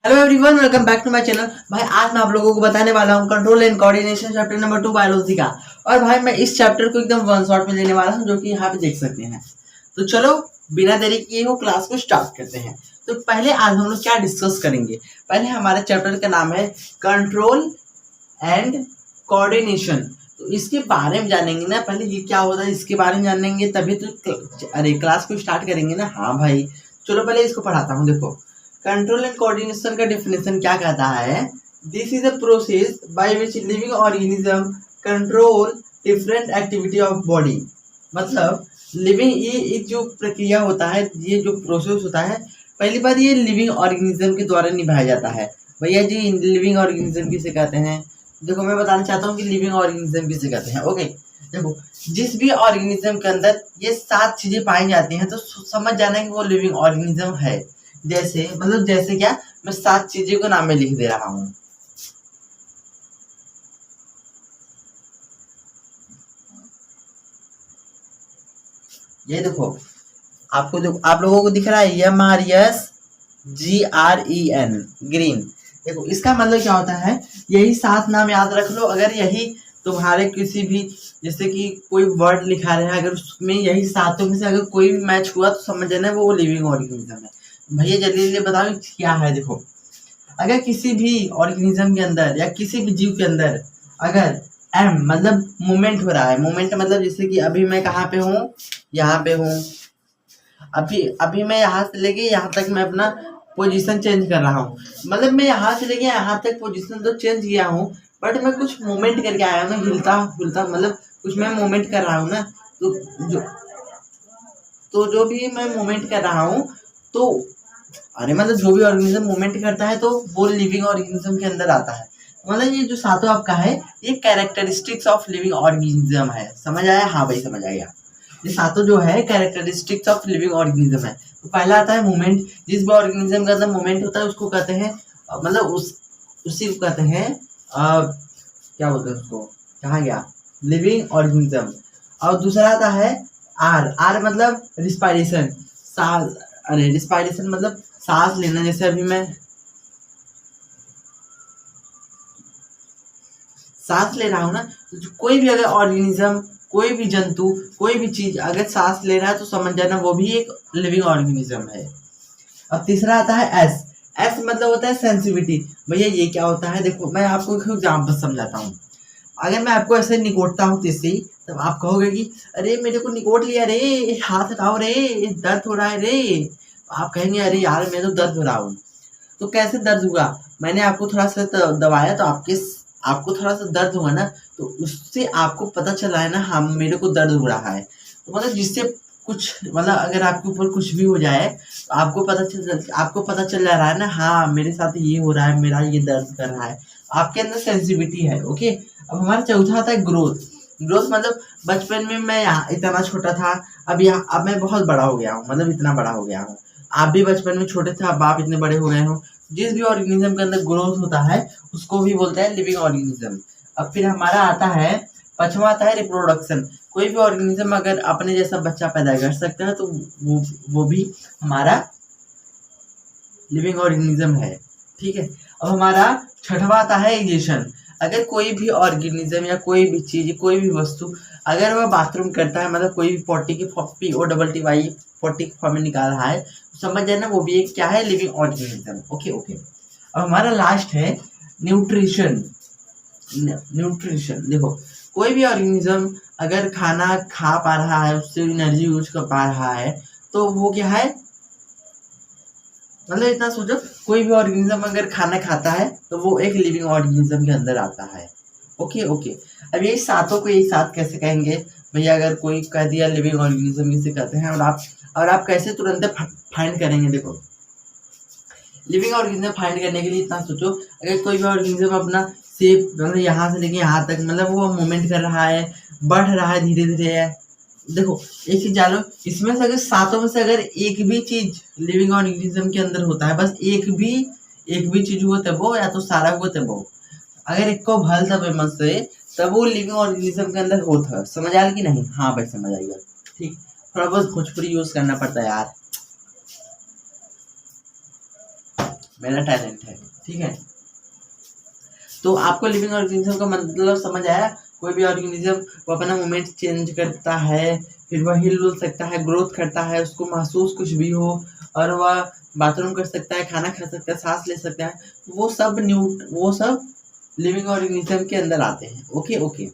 Hello everyone, welcome back to my channel. भाई आज मैं आप लोगों को बताने वाला हूँ control and coordination chapter number 2 biology का। और भाई मैं इस चैप्टर को एकदम वन शॉट में लेने वाला हूँ, जो कि यहाँ पे देख सकते हैं। तो चलो बिना देरी किए हुए क्लास को स्टार्ट करते हैं। तो पहले आज हम लोग क्या डिस्कस करेंगे। पहले हमारे चैप्टर का नाम है कंट्रोल एंड कोऑर्डिनेशन। तो इसके बारे में जानेंगे ना, पहले ये क्या होता है इसके बारे में जानेंगे, तभी तो अरे क्लास को स्टार्ट करेंगे ना। हाँ भाई चलो पहले इसको पढ़ाता हूँ। देखो कंट्रोल एंड कोऑर्डिनेशन का डेफिनेशन क्या कहता है। This is a process by which living organism control different activity of body. मतलब लिविंग ये जो प्रक्रिया होता है, ये जो प्रोसेस होता है, पहली बार ये लिविंग ऑर्गेनिज्म के द्वारा निभाया जाता है। भैया जी लिविंग ऑर्गेनिज्म किसे कहते हैं? देखो मैं बताना चाहता हूँ कि लिविंग ऑर्गेनिज्म किसे कहते हैं। ओके देखो, जिस भी ऑर्गेनिज्म के अंदर ये 7 चीजें पाई जाती हैं तो समझ जाना कि वो लिविंग ऑर्गेनिज्म है। जैसे मतलब जैसे क्या, मैं 7 चीजों को नाम में लिख दे रहा हूँ। ये देखो आपको जो आप लोगों को दिख रहा है MRSGREN ग्रीन। देखो इसका मतलब क्या होता है, यही 7 नाम याद रख लो। अगर यही तुम्हारे किसी भी जैसे कि कोई वर्ड लिखा रहे हैं, अगर उसमें यही 7 में से अगर कोई भी मैच हुआ तो समझ जाना वो लिविंग ऑर्गेनिज्म है। भैया जल्दी जल्दी बताओ क्या है। देखो अगर किसी भी ऑर्गेनिज्म के अंदर या किसी भी जीव के अंदर अगर एम मतलब मूवमेंट हो रहा है, मूवमेंट मतलब जैसे कि अभी मैं कहाँ पे हूँ, यहाँ पे हूँ। अभी अभी मैं यहाँ से लेके यहाँ तक मैं अपना पोजीशन चेंज कर रहा हूँ। मतलब मैं यहाँ से लेके यहाँ तक पोजीशन तो चेंज किया हूँ, बट मैं कुछ मूवमेंट करके आया हूँ ना, हिलता हिलता मतलब कुछ मैं मूवमेंट कर रहा हूँ ना। जो भी मैं मूवमेंट कर रहा हूँ तो अरे मतलब जो भी ऑर्गेनिज्म मूवमेंट करता है तो वो लिविंग ऑर्गेनिज्म के अंदर आता है। मतलब ये जो सातों आपका है ये कैरेक्टरिस्टिक्स ऑफ लिविंग ऑर्गेनिज्म है। समझ आया? हाँ भाई समझ आएगा। ये सातों जो है कैरेक्टरिस्टिक्स ऑफ लिविंग ऑर्गेनिज्म है। तो पहला आता है मूवमेंट। जिस भी ऑर्गेनिज्म का अंदर मूवमेंट होता है उसको कहते हैं मतलब उसी को कहते हैं क्या बोलते हैं उसको, कहाँ गया, लिविंग ऑर्गेनिज्म। और दूसरा आता है आर। आर मतलब रिस्पायरेशन, सांस। अरे रिस्पायरेशन मतलब सांस लेना। जैसे अभी मैं सांस ले रहा हूँ ना, तो कोई भी अगर ऑर्गेनिज्म, कोई भी जंतु, कोई भी चीज अगर सांस ले रहा है तो समझ जाना वो भी एक लिविंग ऑर्गेनिज्म है। अब तीसरा आता है एस। एस मतलब होता है सेंसिटिविटी। भैया ये क्या होता है? देखो मैं आपको एक एग्जाम्पल समझाता हूँ। अगर मैं आपको ऐसे निकोटता हूँ तीसरी, तब आप कहोगे कि अरे मेरे को निकोट लिया रे, हाथ हटाओ रे, दर्द हो रहा है रे। आप कहेंगे अरे यार मैं तो दर्द हो रहा हूँ। तो कैसे दर्द हुआ? मैंने आपको थोड़ा सा दबाया तो आपको थोड़ा सा दर्द हुआ ना, तो उससे आपको पता चला है ना, हाँ मेरे को दर्द हो रहा है। तो मतलब जिससे कुछ मतलब अगर आपके ऊपर कुछ भी हो जाए तो आपको पता चल जा रहा है ना, हाँ मेरे साथ ये हो रहा है, मेरा ये दर्द कर रहा है। आपके अंदर सेंसिटिविटी है। ओके अब हमारा चौथा आता है ग्रोथ। ग्रोथ मतलब बचपन में मैं यहाँ इतना छोटा था, अब मैं बहुत बड़ा हो गया हूँ, मतलब इतना बड़ा हो गया हूँ। आप भी बचपन में छोटे थे, अब आप इतने बड़े हो गए हो। जिस भी ऑर्गेनिज्म के अंदर ग्रोथ होता है उसको भी बोलते हैं लिविंग ऑर्गेनिज्म। अब फिर हमारा आता है पांचवा आता है रिप्रोडक्शन। कोई भी ऑर्गेनिज्म अगर अपने जैसा बच्चा पैदा कर सकता है तो वो भी हमारा लिविंग ऑर्गेनिज्म है। ठीक है। अब हमारा छठवा आता है एगिएशन। अगर कोई भी ऑर्गेनिज्म या कोई भी चीज, कोई भी वस्तु अगर वह बाथरूम करता है, मतलब कोई भी पॉटी की POTTY पॉटी की फॉर्म में निकाल रहा है, तो समझ जाए ना वो भी एक क्या है, लिविंग ऑर्गेनिज्म। Okay okay. अब हमारा लास्ट है न्यूट्रिशन। न्यूट्रिशन देखो कोई भी ऑर्गेनिज्म अगर खाना खा पा रहा है, उससे एनर्जी यूज कर पा रहा है, तो वो क्या है, मतलब इतना सोचो कोई भी ऑर्गेनिज्म अगर खाना खाता है तो वो एक लिविंग ऑर्गेनिज्म के अंदर आता है। Okay okay. अब यही सातों को एक साथ कैसे कहेंगे भैया? अगर कोई कह दिया लिविंग ऑर्गेनिज्म इसे कहते हैं, और आप कैसे तुरंत फाइंड करेंगे? देखो लिविंग ऑर्गेनिज्म फाइंड करने के लिए इतना सोचो, अगर कोई भी ऑर्गेनिज्म अपना शेप मतलब यहाँ से लेके यहाँ तक मतलब वो मूवमेंट कर रहा है, बढ़ रहा है धीरे धीरे है। देखो एक चीज जानो, इसमें से अगर सातों में से अगर एक भी चीज लिविंग ऑर्गेनिज्म के अंदर होता है, बस एक भी चीज हुआ तब वो, या तो सारा हुआ तब वो, अगर एक को भल तब मन से तब वो लिविंग ऑर्गेनिज्म के अंदर होता है। समझ आया कि नहीं? हाँ भाई समझ आएगा। ठीक, थोड़ा बहुत भोजपुरी यूज करना पड़ता है यार। मेरा टैलेंट है, ठीक है। तो आपको लिविंग ऑर्गेनिज्म का मतलब समझ आया। कोई भी ऑर्गेनिज्म वो अपना मूवमेंट चेंज करता है, फिर वह हिल डुल सकता है, ग्रोथ करता है, उसको महसूस कुछ भी हो, और वह बाथरूम कर सकता है, खाना खा सकता है, सांस ले सकता है, वो सब लिविंग ऑर्गेनिज्म के अंदर आते हैं। Okay okay.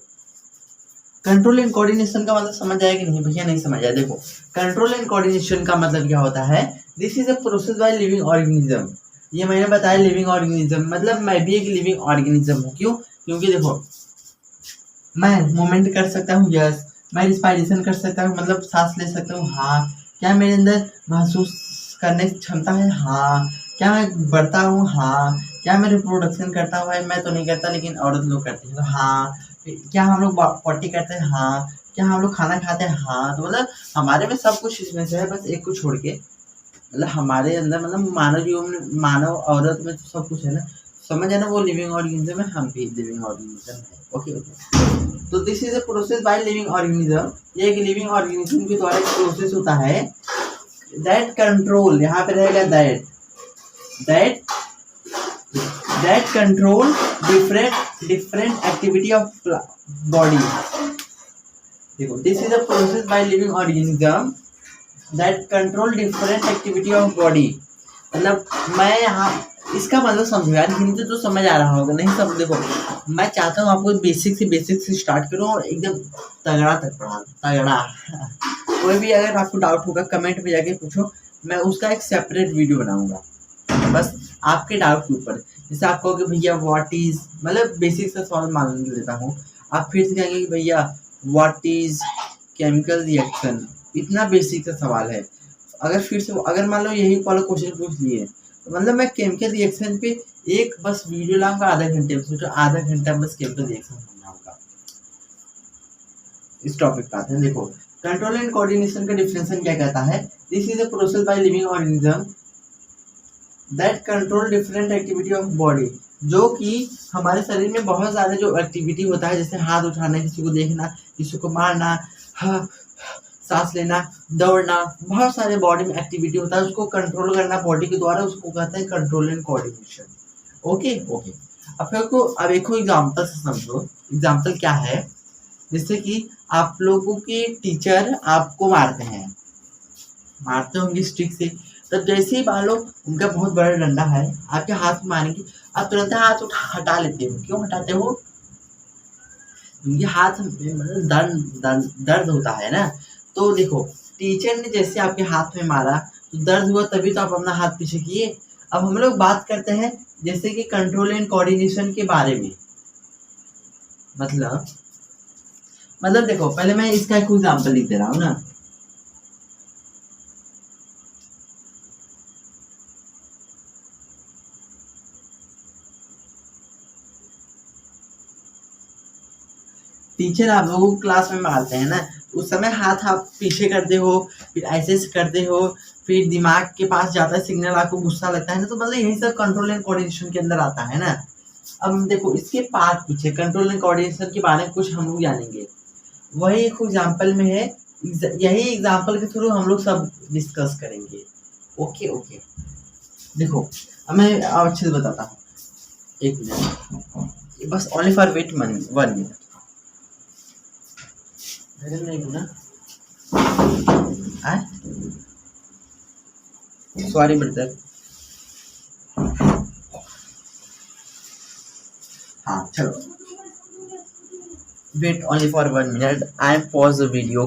Control and coordination का मतलब समझ आया कि नहीं भैया? नहीं समझ आया। देखो, कंट्रोल एंड कोऑर्डिनेशन का मतलब क्या होता है? This is a process by living organism. ये मैंने बताया लिविंग ऑर्गेनिज्म मतलब मैं भी एक लिविंग ऑर्गेनिज्म हूँ। क्यों? क्योंकि देखो, मैं मूवमेंट कर सकता हूँ, यस। मैं रिस्पायरेशन कर सकता हूँ, मतलब सांस ले सकता हूँ, हाँ। क्या मेरे अंदर महसूस करने की क्षमता है? हाँ। क्या मैं बढ़ता हूँ? हाँ। क्या मैं रिप्रोडक्शन करता हूँ? भाई मैं तो नहीं करता, लेकिन औरत लोग करती हैं, हाँ। क्या हम लोग पॉटी करते हैं? हाँ। क्या हम लोग खाना खाते हैं? हाँ। तो मतलब हमारे में सब कुछ इसमें से है, बस एक को छोड़ के। मतलब हमारे अंदर, मतलब मानव जीवन में, मानव औरत में तो सब कुछ है ना। समझ है ना? वो लिविंग ऑर्गेनिज्म है, हम भी लिविंग ऑर्गेनिज्म है। Okay okay. तो this is a process by living organism. ये एक लिविंग ऑर्गेनिज्म के द्वारा एक प्रोसेस होता है दैट कंट्रोल, यहाँ पे रहेगा that control different activity of body. देखो, this is a process by living organism that control different activity of body. मतलब मैं यहाँ इसका मतलब समझो यार, हिंदी तो समझ आ रहा होगा, नहीं सब। देखो, मैं चाहता हूँ आपको बेसिक से स्टार्ट करूँ और एकदम तगड़ा तक पढ़ा, तगड़ा। कोई भी अगर आपको डाउट होगा कमेंट में जाके पूछो, मैं उसका एक सेपरेट वीडियो बनाऊंगा बस आपके डाउट के ऊपर। जैसे आप कहोगे भैया व्हाट इज, मतलब बेसिक से सवाल मान लेता हूँ, आप फिर से कहेंगे कि भैया व्हाट इज केमिकल रिएक्शन, इतना बेसिक सा सवाल है। अगर फिर से अगर मान लो यही वाला क्वेश्चन पूछ लिए, तो मतलब मैं केमिकल रिएक्शन पे एक बस वीडियो लाऊंगा आधा घंटे में। सोचो, आधा घंटा बस केमिकल रिएक्शन समझाऊंगा। इस टॉपिक पे आते हैं। देखो, कंट्रोल एंड कोऑर्डिनेशन का डिफिनेशन क्या कहता है? This is a process by living organism that control different activity of body. जो कि हमारे शरीर में बहुत सारे जो एक्टिविटी होता है, जैसे हाथ उठाना, किसी को देखना, किसी को मारना, सांस लेना, दौड़ना, बहुत सारे बॉडी में एक्टिविटी होता है, उसको कंट्रोल करना बॉडी के द्वारा, उसको कहते हैं control and coordination. Okay okay. अब एक एग्जाम्पल से समझो। एग्जाम्पल क्या है? जैसे कि आप लोगों के टीचर आपको मारते होंगे स्टिक से। तब जैसे ही मान लो उनका बहुत बड़ा डंडा है, आपके हाथ में मारेंगे, आप तुरंत हाथ हटा लेते हो। क्यों हटाते हो? क्योंकि हाथ में मतलब दर्द होता है ना। तो देखो, टीचर ने जैसे आपके हाथ में मारा तो दर्द हुआ, तभी तो आप अपना हाथ पीछे किए। अब हम लोग बात करते हैं जैसे कि कंट्रोल एंड कोऑर्डिनेशन के बारे में। मतलब देखो, पहले मैं इसका एक एग्जांपल लिख दे रहा हूँ ना। टीचर आप लोगों को क्लास में मारते हैं ना, उस समय हाथ आप पीछे करते हो, फिर ऐसे करते हो, फिर दिमाग के पास जाता है सिग्नल, आपको गुस्सा लगता है ना। तो मतलब यही सब कंट्रोल एंड कोऑर्डिनेशन के अंदर आता है ना। अब देखो, इसके पार्ट पीछे कंट्रोल एंड कोऑर्डिनेशन के बारे में कुछ हम लोग जानेंगे, वही एक एग्जाम्पल में है। यही एग्जाम्पल के थ्रू हम लोग सब डिस्कस करेंगे। Okay okay. देखो, अब मैं अच्छे से बताता हूँ, एक मिनट बस, only for wait 1 minute. Sorry brother. हाँ चलो, wait only for 1 minute, I am pause the video.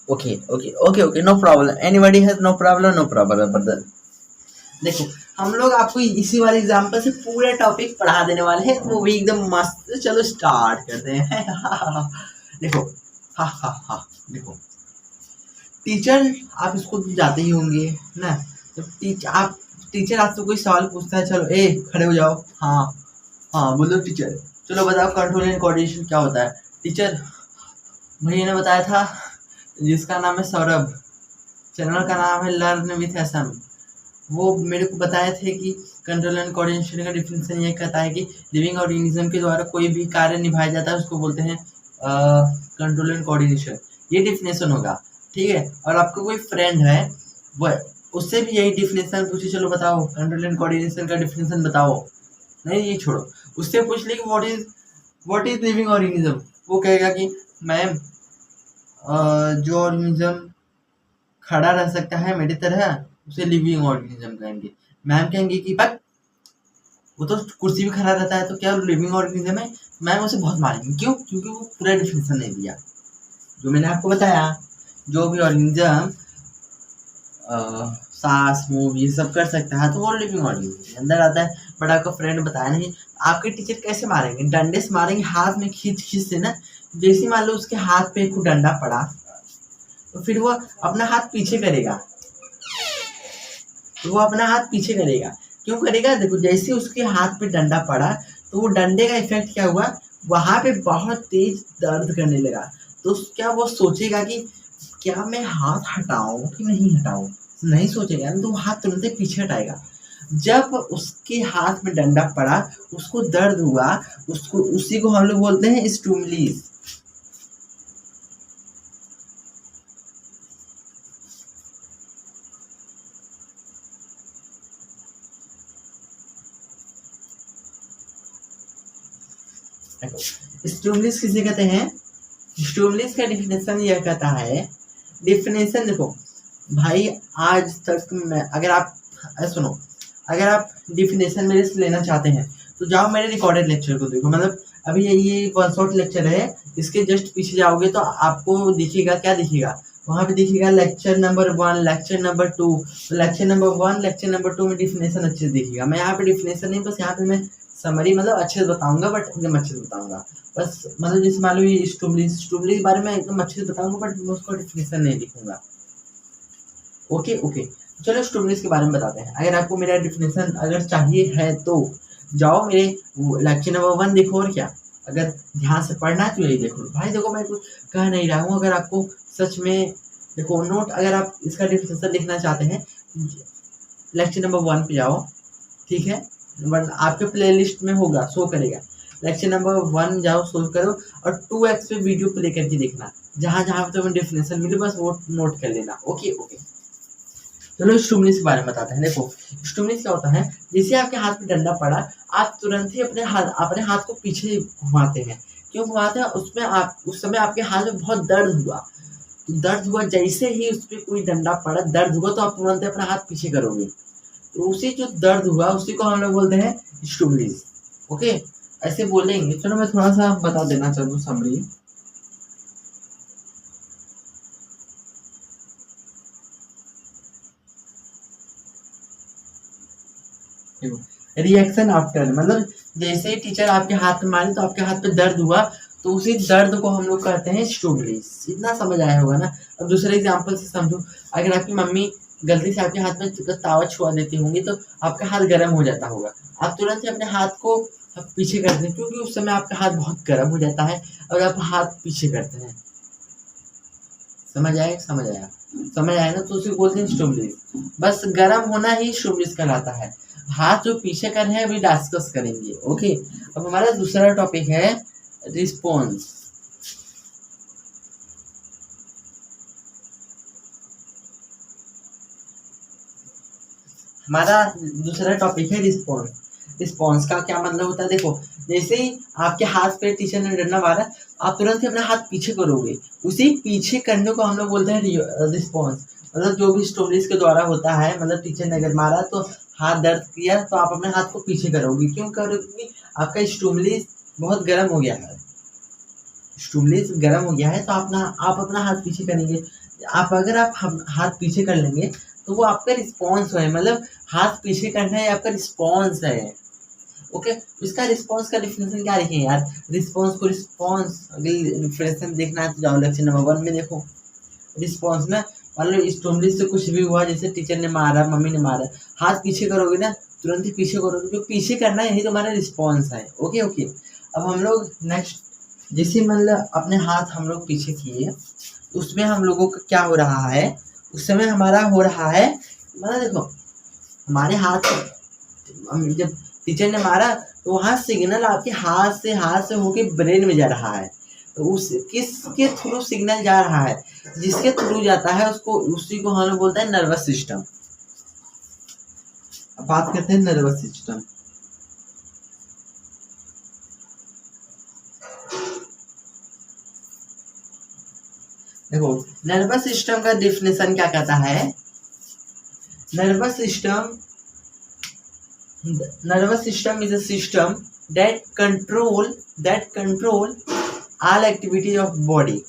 Okay, no problem, anybody has no problem brother. देखो, हम लोग आपको इसी वाले एग्जांपल से पूरा टॉपिक पढ़ा देने वाले हैं, वो भी एकदम मस्त। चलो स्टार्ट करते हैं। देखो, देखो, टीचर आप इसको जाते ही होंगे ना। तो टीचर आपसे कोई सवाल पूछता है, चलो ए खड़े हो जाओ, हाँ बोलो टीचर, चलो बताओ कंट्रोल एंड कोऑर्डिनेशन क्या होता है। टीचर, भैया ने बताया था, जिसका नाम है सौरभ, चैनल का नाम है लर्न विथ एसएम, वो मेरे को बताए थे कि कंट्रोल एंड कोऑर्डिनेशन का डिफिनेशन ये कहता है कि लिविंग ऑर्गेनिज्म के द्वारा कोई भी कार्य निभाया जाता है, उसको बोलते हैं कंट्रोल एंड कोऑर्डिनेशन। ये डिफिनेशन होगा, ठीक है। और आपका कोई फ्रेंड है, उससे भी यही डिफिनेशन पूछे, चलो बताओ कंट्रोल एंड कोऑर्डिनेशन का डिफिनेशन बताओ, नहीं ये छोड़ो, उससे पूछ ली कि व्हाट इज लिविंग ऑर्गेनिज्म, वो कहेगा कि मैम जो ऑर्गेनिज्म खड़ा रह सकता है मेरी तरह उसे लिविंग ऑर्गेनिज्म कहेंगे। मैम कहेंगे कि बट वो तो कुर्सी भी खड़ा रहता है तो क्या लिविंग ऑर्गेनिज्म है, मैम उसे बहुत मारेंगे, क्यों? क्योंकि वो पूरा डिफिनेशन नहीं दिया। जो मैंने आपको बताया, जो भी ऑर्गेनिज्म सांस मूव ये सब कर सकता है तो वो लिविंग ऑर्गेनिज्म के अंदर आता है। बट आपका फ्रेंड बताया नहीं, आपके टीचर कैसे मारेंगे? डंडे से मारेंगे, हाथ में खींच से ना। जैसे मान लो उसके हाथ पे एक डंडा पड़ा तो फिर वो अपना हाथ पीछे करेगा, क्यों करेगा? देखो जैसे उसके हाथ पे डंडा पड़ा तो वो डंडे का इफेक्ट क्या हुआ, वहां पे बहुत तेज दर्द करने लगा। तो क्या वो सोचेगा कि क्या मैं हाथ हटाऊं कि नहीं हटाऊं? नहीं सोचेगा, तो वो हाथ तुरंत ही पीछे हटाएगा। जब उसके हाथ में डंडा पड़ा, उसको दर्द हुआ, उसको उसी को हम लोग बोलते हैं स्टिमुलस। स्टिमुलस किसे कहते हैं? स्टिमुलस का डिफिनेशन यह कहता है, डिफिनेशन देखो भाई, आज तक मैं अगर आप सुनो, अगर आप डिफिनेशन मेरे से लेना चाहते हैं तो जाओ मेरे रिकॉर्डेड लेक्चर को देखो। मतलब अभी ये वन शॉट लेक्चर है, इसके जस्ट पीछे जाओगे तो आपको दिखेगा, क्या दिखेगा? वहाँ पे दिखेगा lecture number 1, lecture number 2। Lecture number 1, lecture number 2 में डिफिनेशन अच्छे से दिखेगा। मैं यहाँ पे डिफिनेशन नहीं, बस यहाँ पे मैं समरी मतलब अच्छे से बताऊंगा, बट एकदम अच्छे से बताऊंगा। बस मतलब जैसे मान लो ये स्टिमुलस के बारे में एकदम अच्छे से बताऊंगा, बट मैं उसको डिफिनेशन नहीं लिखूंगा। ओके, चलो स्टिमुलस के बारे में बताते हैं। अगर आपको मेरा डिफिनेशन अगर चाहिए है तो जाओ मेरे लेक्चर नंबर 1 देखो, और क्या अगर ध्यान से पढ़ना है तो यही देखो। भाई देखो मैं कुछ कह नहीं रहा हूँ, अगर आपको सच में देखो नोट, अगर आप इसका डिफिनेशन लिखना चाहते हैं लेक्चर नंबर 1 पे जाओ, ठीक है? आपके प्लेलिस्ट में होगा, शो करेगा। लेक्चर नंबर 1 जाओ, शो करो, और 2x पे वीडियो प्ले करके देखना, जहाँ पे तुम्हें डिफिनेशन मिले बस वो नोट कर लेना। ओके। चलो स्टिमुलस के बारे में बताते हैं। देखो स्टिमुलस क्या होता है, जैसे आपके हाथ में डंडा पड़ा, आप तुरंत ही अपने हाथ को पीछे घुमाते हैं। क्यों घुमाते हैं? उसमें आप उस समय आपके हाथ में बहुत दर्द हुआ, जैसे ही उस पर कोई डंडा पड़ा, दर्द हुआ तो आप तुरंत अपना हाथ पीछे करोगे, तो उसी जो दर्द हुआ उसी को हम लोग बोलते हैं स्टिमुलस। ओके, ऐसे बोलेंगे। चलो मैं थोड़ा सा बता देना चाहूँ समरी। रिएक्शन आफ्टर, मतलब जैसे ही टीचर आपके हाथ में मारे तो आपके हाथ पे दर्द हुआ, तो उसी दर्द को हम लोग कहते हैं स्टिमुलस। इतना समझ आया होगा ना? अब दूसरे एग्जांपल से समझो। अगर आपकी मम्मी गलती से आपके हाथ में तावा छुआ देती होंगी तो आपका हाथ गर्म हो जाता होगा, आप तुरंत ही अपने हाथ को पीछे करते हैं, क्योंकि उस समय आपका हाथ बहुत गर्म हो जाता है और आप हाथ पीछे करते हैं। समझ आया ना? तो उसे बोलते हैं स्टिमुलस। बस गर्म होना ही स्टिमुलस कहलाता है। हाथ जो पीछे कर है अभी डिस्कस करेंगे। ओके, अब हमारा दूसरा टॉपिक है रिस्पॉन्स। हमारा दूसरा टॉपिक है रिस्पॉन्स का क्या मतलब होता है? देखो जैसे ही आपके हाथ पे टीचर ने डंडा मारा, आप तुरंत ही अपना हाथ पीछे करोगे, उसी पीछे करने को हम लोग बोलते हैं रिस्पॉन्स। मतलब जो भी स्टिमुलस के द्वारा होता है, मतलब टीचर ने अगर मारा तो हाथ दर्द किया तो आप अपने हाथ को पीछे करोगे। क्यों करोगे? क्योंकि आपका स्टिमुलस बहुत गर्म हो गया है, तो आप अपना हाथ पीछे करेंगे। अगर आप हाथ पीछे कर लेंगे तो वो आपका रिस्पॉन्स है, मतलब हाथ पीछे करना है आपका रिस्पॉन्स है। ओके, इसका रिस्पॉन्स का डिफिनेशन क्या लिखें यार? रिस्पॉन्स अगर डिफिनेशन देखना है तो जाओ लेक्चर नंबर 1 में देखो। रिस्पॉन्स में मान लो स्टिमुलस से कुछ भी हुआ, जैसे टीचर ने मारा, मम्मी ने मारा, हाथ पीछे करोगे ना, तुरंत ही पीछे करोगे, जो पीछे करना है यही तुम्हारा रिस्पॉन्स है। ओके। अब हम लोग नेक्स्ट, जैसे मतलब अपने हाथ हम लोग पीछे किए, उसमें हम लोगों का क्या हो रहा है? उस समय हमारा हो रहा है, मतलब देखो हमारे हाथ जब टीचर ने मारा तो वहाँ सिग्नल आपके हाथ से होके ब्रेन में जा रहा है। तो उस किसके थ्रू सिग्नल जा रहा है? जिसके थ्रू जाता है उसको, उसी को हम लोग बोलते हैं नर्वस सिस्टम। अब बात करते हैं नर्वस सिस्टम। देखो नर्वस सिस्टम का डिफिनेशन क्या कहता है, nervous system is a system that control all activities of body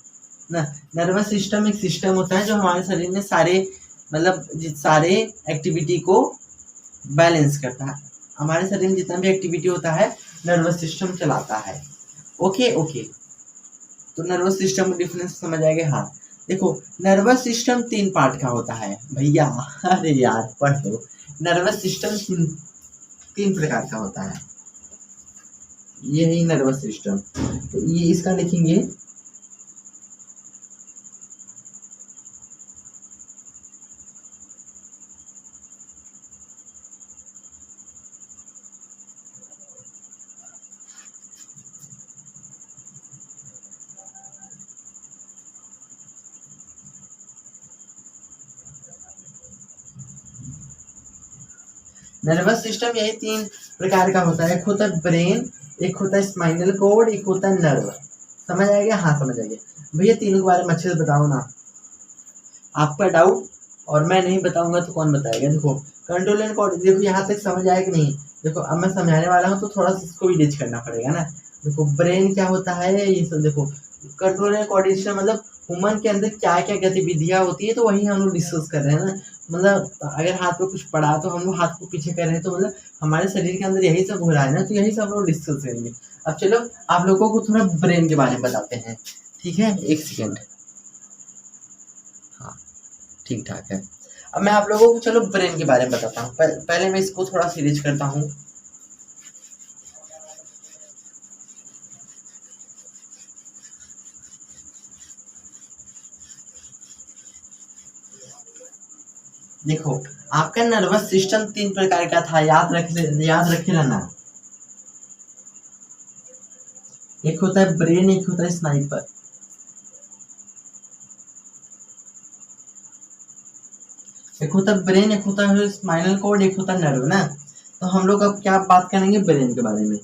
ना। नर्वस सिस्टम एक सिस्टम होता है जो हमारे शरीर में सारे सारे एक्टिविटी को बैलेंस करता है। हमारे शरीर में जितना भी एक्टिविटी होता है नर्वस सिस्टम चलाता है। ओके ओके, तो नर्वस सिस्टम का डिफरेंस समझ आएगा। हाँ देखो नर्वस सिस्टम 3 पार्ट का होता है भैया, अरे यार पढ़ लो। नर्वस सिस्टम 3 प्रकार का होता है, यही नर्वस सिस्टम। तो ये इसका लिखेंगे नर्वस सिस्टम यही 3 प्रकार का होता है। एक होता है ब्रेन, एक होता है स्पाइनल कॉर्ड, एक होता है नर्व। समझ आ गया? हाँ समझ आ गया भैया। तीनों के बारे में अच्छे से बताओ ना, आपका डाउट और मैं नहीं बताऊंगा तो कौन बताएगा। देखो कंट्रोल एंड कोऑर्डिनेशन, देखो यहाँ तक समझ आया कि नहीं? देखो अब मैं समझाने वाला हूँ तो थोड़ा सा इसको भी डिच करना पड़ेगा ना। देखो ब्रेन क्या होता है ये सब, देखो कंट्रोल एंड कोऑर्डिनेशन मतलब ह्यूमन के अंदर क्या क्या गतिविधियां होती है, तो वही हम लोग डिस्कस कर रहे हैं ना। मतलब अगर हाथ पे कुछ पड़ा तो हम लोग हाथ को पीछे कर रहे हैं, तो मतलब हमारे शरीर के अंदर यही सब हो रहा है ना, तो यही सब हम लोग डिस्कस करेंगे। अब चलो आप लोगों को थोड़ा ब्रेन के बारे में बताते हैं, ठीक है? 1 सेकेंड। हाँ ठीक ठाक है। अब मैं आप लोगों को चलो ब्रेन के बारे में बताता हूँ। पहले मैं इसको थोड़ा सीरीज करता हूँ। देखो आपका नर्वस सिस्टम 3 प्रकार का था, याद रखे रहना। एक होता है ब्रेन, एक होता है स्नाइपर, एक होता है ब्रेन, एक होता है स्पाइनल कॉर्ड, एक होता है नर्व ना। तो हम लोग अब क्या बात करेंगे ब्रेन के बारे में।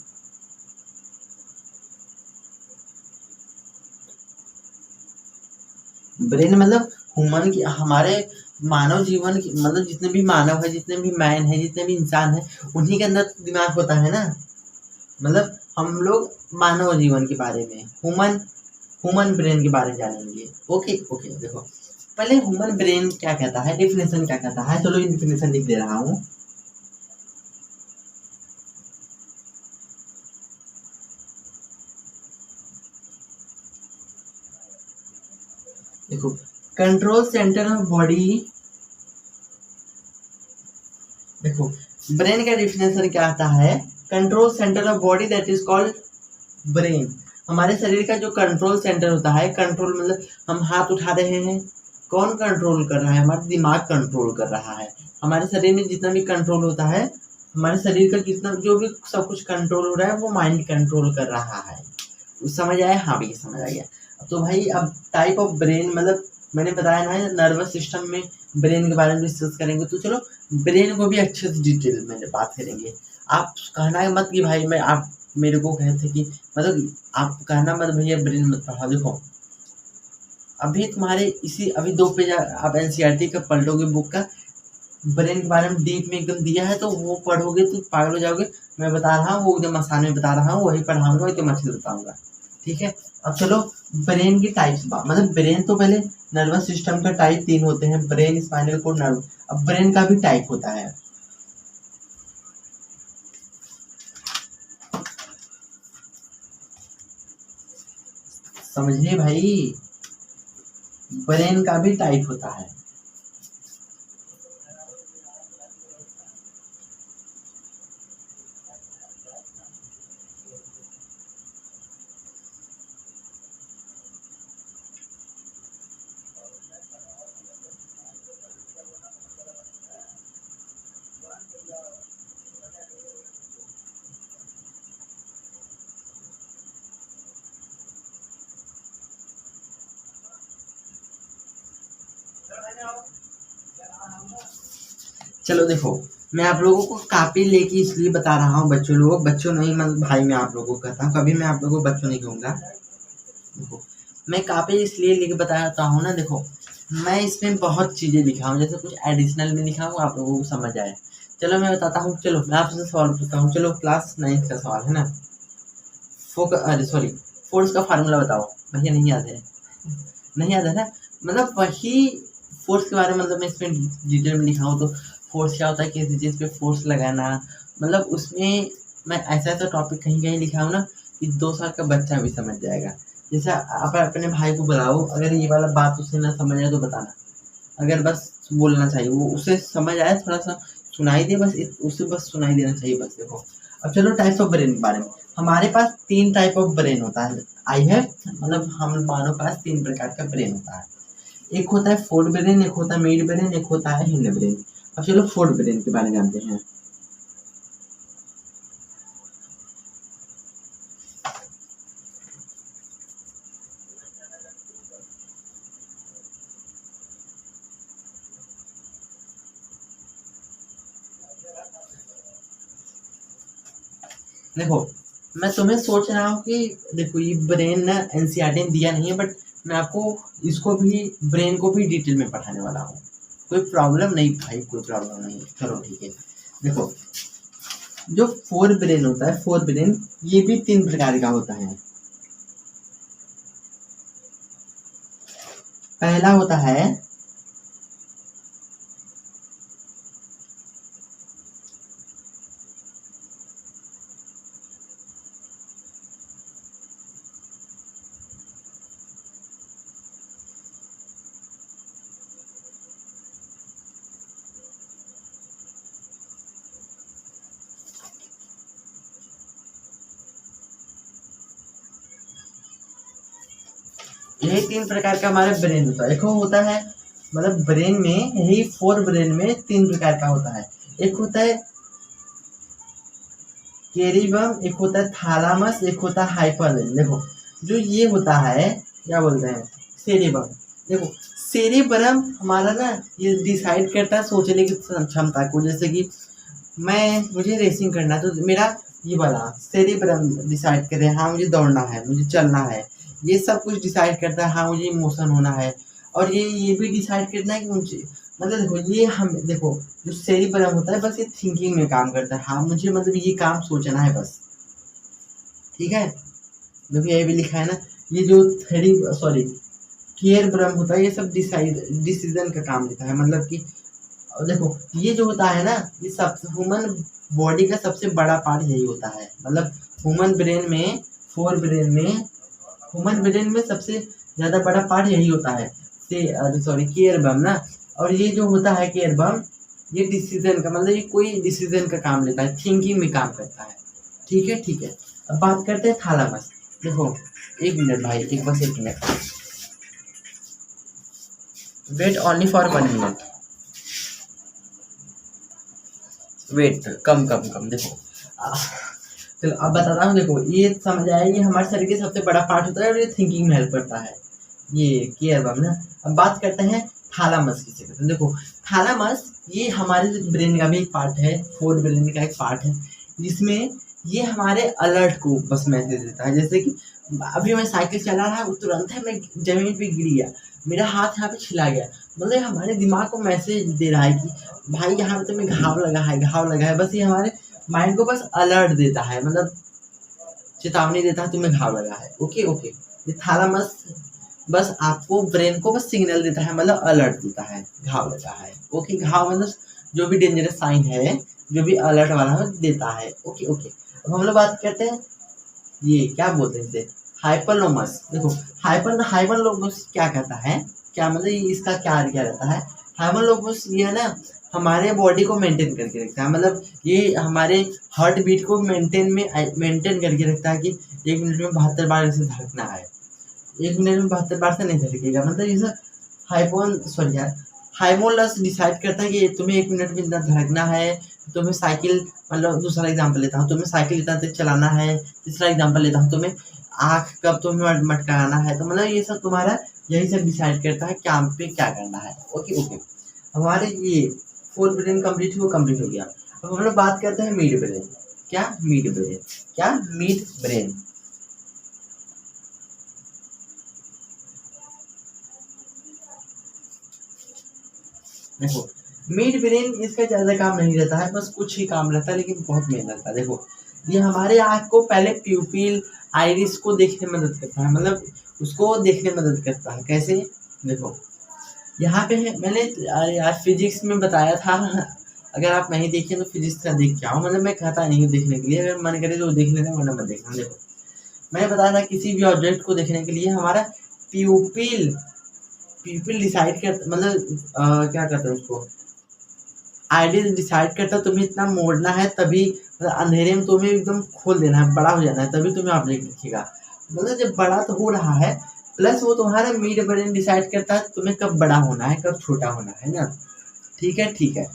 ब्रेन मतलब ह्यूमन की, हमारे मानव जीवन की, मतलब जितने भी मानव है, जितने भी मैन है, जितने भी इंसान है, उन्हीं के अंदर दिमाग होता है ना। मतलब हम लोग मानव जीवन के बारे में, ह्यूमन ब्रेन के बारे में जानेंगे। ओके ओके, देखो पहले ह्यूमन ब्रेन क्या कहता है, डिफिनेशन क्या कहता है, चलो डिफिनेशन लिख दे रहा हूँ। देखो कंट्रोल सेंटर ऑफ बॉडी, देखो ब्रेन का डिफिनेशन क्या आता है, control centre of body that is called brain. हमारे शरीर का जो कंट्रोल सेंटर होता है, कंट्रोल मतलब हम हाथ उठा रहे हैं, कौन कंट्रोल कर रहा है? हमारा दिमाग कंट्रोल कर रहा है। हमारे शरीर में जितना भी कंट्रोल होता है, हमारे शरीर का जितना जो भी सब कुछ कंट्रोल हो रहा है, वो माइंड कंट्रोल कर रहा है। समझ आया? हाँ भैया समझ आ गया। तो भाई अब टाइप ऑफ ब्रेन, मतलब मैंने बताया ना नर्वस सिस्टम में ब्रेन के बारे में डिस्कस करेंगे, तो चलो ब्रेन को भी अच्छे से डिटेल में बात करेंगे। आप कहना मत कि भाई मैं, आप मेरे को कहते कि मतलब आप कहना मत भैया ब्रेन मत पढ़ा। देखो अभी तुम्हारे इसी अभी 2 पेज आप एनसीईआरटी का पलटोगे बुक का, ब्रेन के बारे में डीप में एकदम दिया है, तो वो पढ़ोगे तो पागल हो जाओगे। मैं बता रहा हूँ वो एकदम आसान में बता रहा हूँ, वही पढ़ाऊंगा, एकदम अच्छे से बताऊंगा, ठीक है? अब चलो ब्रेन की टाइप्स, मतलब ब्रेन तो पहले नर्वस सिस्टम का टाइप 3 होते हैं, ब्रेन, स्पाइनल कोड, नर्व। अब ब्रेन का भी टाइप होता है। समझिए भाई, ब्रेन का भी टाइप होता है। चलो देखो मैं आप लोगों को कॉपी लेके इसलिए बता रहा हूँ बच्चों लोग, बच्चों नहीं मतलब भाई मैं आप लोगों को कहता हूँ, कभी मैं आप लोगों को बच्चों नहीं कहूँगा। देखो मैं कॉपी इसलिए लेके बताता हूँ ना, देखो मैं इसमें बहुत चीज़ें लिखा हूँ, जैसे कुछ एडिशनल में लिखा हूँ आप लोगों को समझ आए। चलो मैं बताता हूँ, चलो मैं आपसे सवाल पूछता हूँ, चलो क्लास 9 का सवाल है ना, फोर्स का फार्मूला बताओ। भैया नहीं याद है, नहीं याद है ना, मतलब वही फोर्स के बारे में मतलब मैं इसमें डिटेल में लिखा हूँ। तो फोर्स क्या होता है, किसी चीज़ पे फोर्स लगाना, मतलब उसमें मैं ऐसा ऐसा टॉपिक कहीं कहीं लिखा हूँ ना कि 2 साल का बच्चा भी समझ जाएगा। जैसे आप अपने भाई को बुलाओ, अगर ये वाला बात उसे ना समझ आए तो बताना, अगर बस बोलना चाहिए, वो उसे समझ आए, थोड़ा सा सुनाई दे, बस उसे बस सुनाई देना चाहिए बस। देखो अब चलो टाइप्स ऑफ ब्रेन के बारे में। हमारे पास 3 टाइप ऑफ ब्रेन होता है। आई हैव मतलब हम मानो पास 3 प्रकार का ब्रेन होता है। एक होता है फोर ब्रेन, एक होता है मिड ब्रेन, एक होता है हिंड ब्रेन। अब चलो फोर ब्रेन के बारे में जानते हैं। देखो मैं तुम्हें सोच रहा हूँ कि देखो ये ब्रेन ना एनसीईआरटी ने दिया नहीं है, बट मैं आपको इसको भी ब्रेन को भी डिटेल में पढ़ाने वाला हूँ। कोई प्रॉब्लम नहीं भाई, कोई प्रॉब्लम नहीं, चलो ठीक है। देखो जो फोर ब्रेन होता है, फोर ब्रेन ये भी 3 प्रकार का होता है। पहला होता है यही 3 प्रकार का हमारे ब्रेन होता है। एक होता है मतलब ब्रेन में यही फोर ब्रेन में 3 प्रकार का होता है। एक होता है केरिबम, एक होता है थालामस, एक होता है हाइपोथैलेमस। देखो जो ये होता है क्या बोलते हैं सेरेबम। देखो सेरेब्रम हमारा ना ये डिसाइड करता है सोचने की क्षमता को, जैसे कि मुझे रेसिंग करना है तो मेरा ये वाला सेरेब्रम डिसाइड करे हाँ मुझे दौड़ना है, मुझे चलना है, ये सब कुछ डिसाइड करता है। हाँ मुझे इमोशन होना है, और ये भी डिसाइड करना है कि मुझे मतलब देखो ये हम देखो जो सेरिब्रम होता है बस ये थिंकिंग में काम करता है। हाँ मुझे मतलब ये काम सोचना है बस, ठीक है। देखो ये भी लिखा है ना, ये जो केयर ब्रम होता है ये सब डिसीजन का काम देता है। मतलब कि देखो ये जो होता है ना ये सब ह्यूमन बॉडी का सबसे बड़ा पार्ट यही होता है। मतलब ह्यूमन ब्रेन में ह्यूमन ब्रेन में सबसे ज़्यादा बड़ा पार्ट यही होता है केयर बम ना। और ये जो होता है केयर बम ये डिसीजन का मतलब ये कोई डिसीजन का काम लेता है, थिंकिंग में काम करता है, ठीक है ठीक है। अब बात करते हैं थालामस। देखो 1 मिनट भाई, एक minute wait only for 1 minute wait come देखो चलो अब बताता हूँ। देखो ये समझ आया, ये हमारे शरीर के सबसे बड़ा पार्ट होता है और ये थिंकिंग में हेल्प करता है, ये केयर बम ना। अब बात करते हैं थालामस की जगह। देखो थालामस ये हमारे ब्रेन का भी एक पार्ट है, फोर ब्रेन का एक पार्ट है, जिसमें ये हमारे अलर्ट को बस मैसेज देता है। जैसे कि अभी मैं साइकिल चला रहा हूँ, तुरंत है मैं जमीन पे गिर गया, मेरा हाथ यहाँ पे छिला गया, मतलब हमारे दिमाग को मैसेज दे रहा है कि भाई यहाँ पे तुम्हें घाव लगा है। बस ये हमारे माइंड को बस अलर्ट देता है, मतलब चेतावनी देता है तुम्हें घाव लगा है। ओके ओके, ये थालामस बस आपको ब्रेन को बस सिग्नल देता है, मतलब अलर्ट देता है घाव लगा है। ओके, घाव मतलब जो भी डेंजरस साइन है, जो भी अलर्ट वाला है देता है। ओके ओके, अब हम लोग बात करते हैं ये क्या बोलते हैं इसे हाइपोथैलेमस। देखो हाइपोथैलेमस क्या कहता है, क्या मतलब इसका क्या रहता है। हाइपोथैलेमस ये ना हमारे बॉडी को मेंटेन करके रखता है, मतलब ये हमारे हार्ट बीट को मेंटेन करके रखता है कि 1 मिनट में 72 बार इसे धड़कना है। 1 मिनट में 72 बार से नहीं धड़केगा, मतलब ये हाइपोथैलेमस डिसाइड करता है कि तुम्हें 1 मिनट में इतना धड़कना है। तुम्हें साइकिल मतलब दूसरा एग्जाम्पल लेता हूँ, तुम्हें साइकिल इतना तेज चलाना है। तीसरा एग्जाम्पल लेता हूँ, तुम्हें आँख कब तुम्हें मटकाना है। तो मतलब ये सब तुम्हारा यही सब डिसाइड करता है काम पे क्या करना है। ओके ओके, हमारे ये फोर ब्रेन कंप्लीट हो गया। अब हम लोग बात करते हैं मिड ब्रेन। क्या मिड ब्रेन? क्या मिड ब्रेन? देखो मिड ब्रेन इसका ज्यादा काम नहीं रहता है, बस कुछ ही काम रहता है लेकिन बहुत मेहनत रहता है। देखो ये हमारे आँख को पहले प्यूपिल आइरिस को देखने में मदद करता है, मतलब उसको देखने में मदद करता है। कैसे? देखो यहाँ पे है, मैंने यार फिजिक्स में बताया था, अगर आप नहीं देखें तो फिजिक्स का देख के आओ, मतलब मैं कहता नहीं हूँ देखने के लिए, अगर मन करे तो देख लेना वरना मत देखना। देखो मैंने बताया था किसी भी ऑब्जेक्ट को देखने के लिए हमारा प्यूपिल प्यूपिल डिसाइड कर, मतलब क्या कहते हैं उसको, आइडियल डिसाइड करता है तुम्हें इतना मोड़ना है, तभी मतलब अंधेरे में तुम्हें एकदम खोल देना है, बड़ा हो जाना है, तभी तुम्हें ऑब्जेक्ट दिखेगा। मतलब जब बड़ा तो हो रहा है, प्लस वो तुम्हारा मिड ब्रेन डिसाइड करता है तुम्हें कब बड़ा होना है कब छोटा होना है ना। ठीक है ठीक है।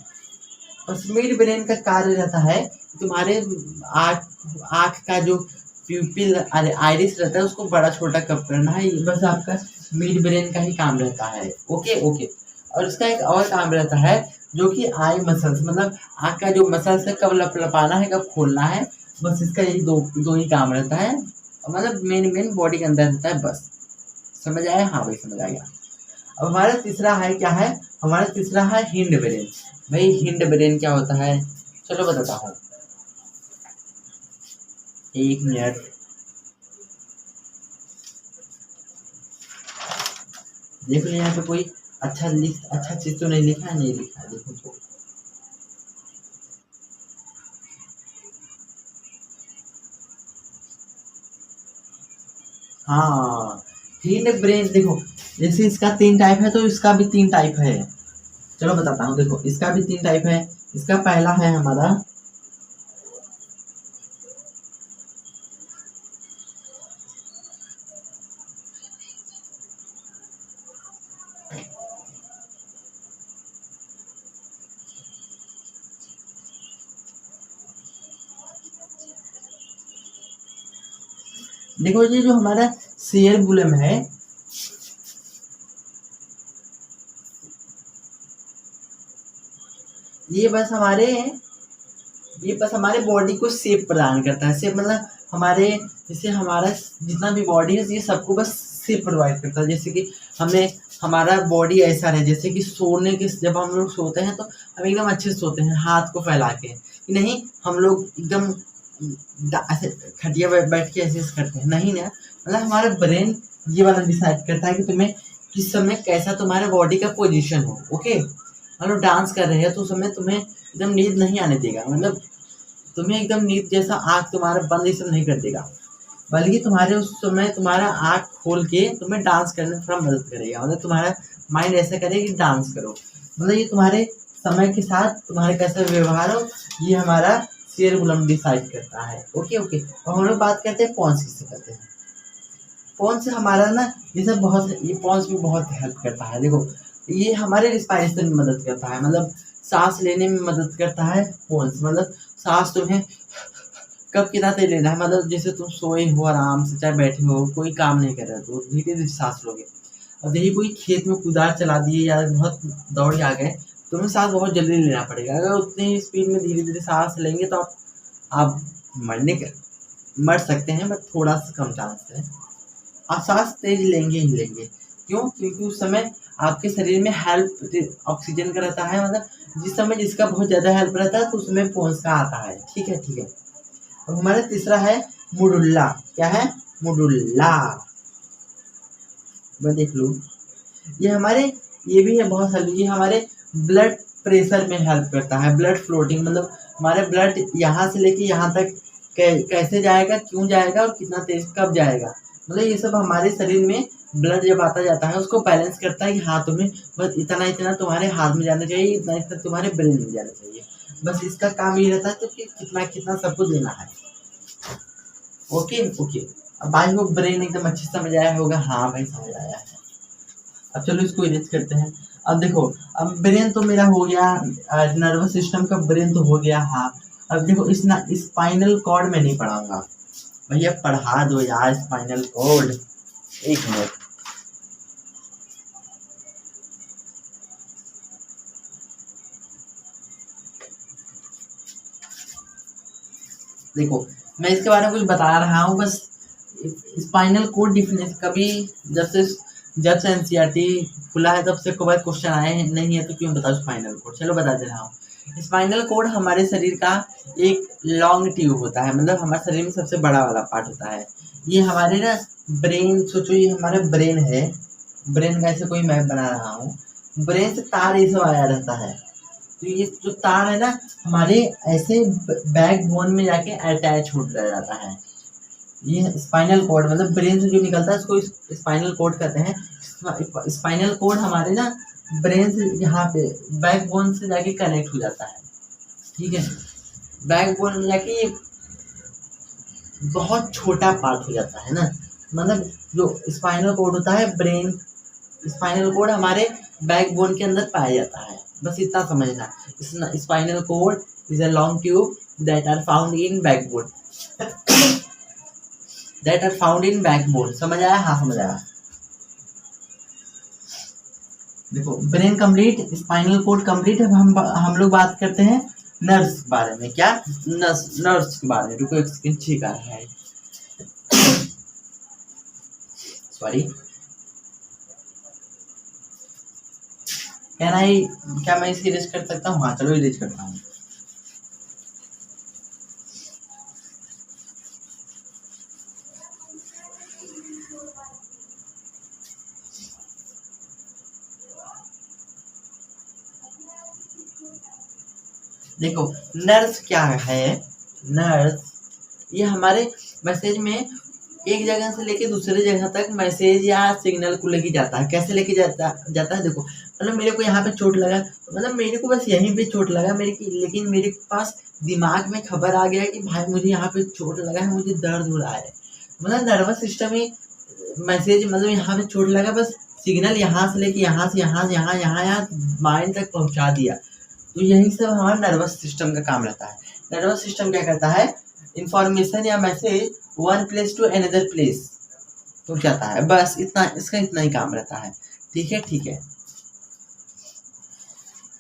बस मिड ब्रेन का कार्य रहता है तुम्हारे आँख का जो प्यूपिल आइरिस रहता है उसको बड़ा छोटा कब करना है, ये बस आपका मिड ब्रेन का ही काम रहता है। Okay okay. और इसका एक और काम रहता है जो कि आई मसल्स, मतलब आँख का जो मसल्स है कब लपलपाना है कब खोलना है, बस इसका यही दो ही काम रहता है, मतलब मेन बॉडी के अंदर रहता है बस। समझ आया? हाँ भाई समझ आ गया। अब हमारा तीसरा है क्या है? हमारा तीसरा है हिंड ब्रेन। भाई हिंड ब्रेन क्या होता है? चलो बताता हूँ, एक मिनट। देखो यहाँ पे कोई अच्छा चीज तो नहीं लिखा है, नहीं लिखा है, देखो तो हाँ हिंड ब्रेन। देखो जैसे इसका 3 टाइप है तो इसका भी 3 टाइप है। चलो बताता हूँ, देखो इसका भी 3 टाइप है। इसका पहला है हमारा, देखो ये जो हमारा सेरेबुलम है, ये बस हमारे बॉडी को शेप प्रदान करता है। शेप मतलब हमारे, जैसे हमारा जितना भी बॉडी है ये सबको बस शेप प्रोवाइड करता है। जैसे कि हमें हमारा बॉडी ऐसा रहे, जैसे कि सोने के जब हम लोग सोते हैं तो हम एकदम अच्छे से सोते हैं हाथ को फैला के, नहीं हम लोग एकदम ऐसे खटिया बैठ के ऐसे करते हैं, नहीं ना। मतलब हमारा ब्रेन ये वाला डिसाइड करता है कि तुम्हें किस समय कैसा तुम्हारे बॉडी का पोजीशन हो। ओके मतलब डांस कर रहे हैं तो उस समय तुम्हें एकदम नींद नहीं आने देगा, मतलब तुम्हें एकदम नींद जैसा आँख तुम्हारा बंद ये सब नहीं कर देगा, बल्कि तुम्हारे उस समय तुम्हारा आँख खोल के तुम्हें डांस करने में थोड़ा मदद करेगा। मतलब तुम्हारा माइंड ऐसा करे कि डांस करो, मतलब ये तुम्हारे समय के साथ तुम्हारे कैसा व्यवहार हो ये हमारा सेरेबुलम डिसाइड करता है। Okay okay. और हम लोग बात करते हैं पॉन्स किससे करते हैं। पॉन्स से हमारा ना ये सब बहुत, ये पॉन्स भी बहुत हेल्प करता है। देखो ये हमारे रिस्पायरेशन में मदद करता है, मतलब सांस लेने में मदद करता है पॉन्स। मतलब सांस तुम्हें कब कितना तेज लेना है, मतलब जैसे तुम सोए हो आराम से चाहे बैठे हो कोई काम नहीं कर रहे तो धीरे धीरे सांस लोगे। अब देखिए कोई खेत में कुदार चला दिए या बहुत दौड़ के आ गए, तुम्हें सांस बहुत जल्दी लेना पड़ेगा। अगर उतनी ही स्पीड में धीरे धीरे सांस लेंगे तो आप मर सकते हैं, बट थोड़ा सा कम चांस है। आप सांस तेज लेंगे ही लेंगे, क्यों? क्योंकि उस समय आपके शरीर में हेल्प ऑक्सीजन का रहता है, मतलब जिस समय जिसका बहुत ज़्यादा हेल्प रहता है तो उसमें पहुँच का आता है। ठीक है ठीक है। अब हमारा तीसरा है मुडुल्ला। क्या है? मुडुल्ला। मैं देख लूँ, ये हमारे, ये भी है बहुत हेल्प, ये हमारे ब्लड प्रेशर में हेल्प करता है, ब्लड फ्लोटिंग, मतलब हमारे ब्लड यहाँ से लेके यहाँ तक कैसे जाएगा, क्यों जाएगा और कितना तेज कब जाएगा, मतलब ये सब हमारे शरीर में ब्लड जब आता जाता है उसको बैलेंस करता है कि हाँ तुम्हें बस इतना इतना तुम्हारे हाथ में जाना चाहिए, इतना इतना तुम्हारे ब्रेन में जाना चाहिए। बस इसका काम ये रहता है तो कि कितना कितना सबको देना है। Okay okay. अब भाई को ब्रेन एकदम अच्छे से समझ आया होगा। हाँ भाई समझ आया है। अब चलो इसको इरेज करते हैं। अब देखो, अब ब्रेन तो मेरा हो गया, नर्वस सिस्टम का ब्रेन तो हो गया। हाँ अब देखो स्पाइनल कॉर्ड में नहीं पढ़ाऊंगा भैया, पढ़ा दो यार स्पाइनल कॉर्ड। एक मिनट। देखो मैं इसके बारे में कुछ बता रहा हूँ बस। स्पाइनल कोड डिफिनेशन कभी जब से एनसीईआरटी खुला है तब से कोई क्वेश्चन आए नहीं है तो क्यों बताओ स्पाइनल कोड। चलो बता दे रहा हूँ। स्पाइनल कोड हमारे शरीर का एक लॉन्ग ट्यूब होता है, मतलब हमारे शरीर में सबसे बड़ा वाला पार्ट होता है। ये हमारे ना ब्रेन, सोचो ये हमारा ब्रेन है, ब्रेन का ऐसे कोई मैप बना रहा हूँ, ब्रेन से तार ये सब आया रहता है। तो ये जो तार है ना हमारे ऐसे बैक बोन में जाके अटैच हो जाता है। ये स्पाइनल कोड मतलब ब्रेन से जो निकलता है उसको स्पाइनल कोड कहते हैं। स्पाइनल कोड हमारे ना ब्रेन से यहाँ पे बैक बोन से जाके कनेक्ट हो जाता है, ठीक है। बैक बोन में जाके ये बहुत छोटा पार्ट हो जाता है ना, मतलब जो स्पाइनल कोड होता है ब्रेन, स्पाइनल कोड हमारे बैक बोन के अंदर पाया जाता है, बस इतना समझना। Spinal cord is a long tube that are found in backbone, that are found in backbone. समझ आया? हाँ समझ आया। देखो brain complete, spinal cord complete. अब हम लोग बात करते हैं नर्व्स के बारे में। क्या? नर्व्स के बारे में। रुको एक सेकंड, ठीक आ रहा है, सॉरी। क्या मैं इसे इरेज कर सकता हूँ? हाँ चलो इरेज करता हूँ। देखो नर्व्स क्या है? नर्व्स ये हमारे मैसेज में एक जगह से लेके दूसरे जगह तक मैसेज या सिग्नल को लेके जाता है। कैसे लेके जाता है? देखो मतलब मेरे को यहाँ पे चोट लगा, मतलब मेरे को बस यहीं पे चोट लगा लेकिन मेरे पास दिमाग में खबर आ गया कि भाई मुझे यहाँ पे चोट लगा है, मुझे दर्द हो रहा है। मतलब नर्वस सिस्टम ही मैसेज, मतलब यहाँ पे चोट लगा, बस सिग्नल यहाँ से लेके यहाँ से यहाँ माइंड तक पहुँचा दिया। तो यही सब हमारा नर्वस सिस्टम का काम रहता है। नर्वस सिस्टम क्या करता है? इंफॉर्मेशन या message one place to another place पहुंचाता है, बस इतना, इसका इतना ही काम रहता है। ठीक है।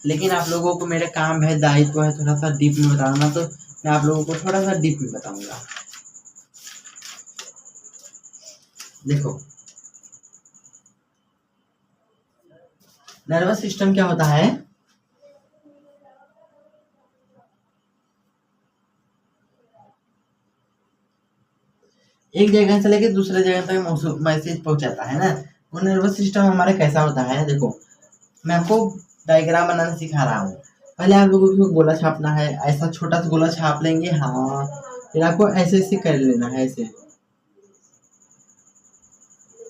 लेकिन आप लोगों को मेरा काम है, दायित्व है थोड़ा सा डीप में बताना, तो मैं आप लोगों को थोड़ा सा डीप में बताऊंगा। देखो नर्वस सिस्टम क्या होता है? एक जगह से लेके दूसरे जगह तक मैसेज पहुंचाता है ना। वो नर्वस सिस्टम हमारा कैसा होता है? देखो मैं आपको डायग्राम बनाना सिखा रहा हूँ। पहले आप लोगों को गोला छापना है, ऐसा छोटा सा गोला छाप लेंगे, हाँ। फिर आपको ऐसे ऐसे कर लेना है, ऐसे।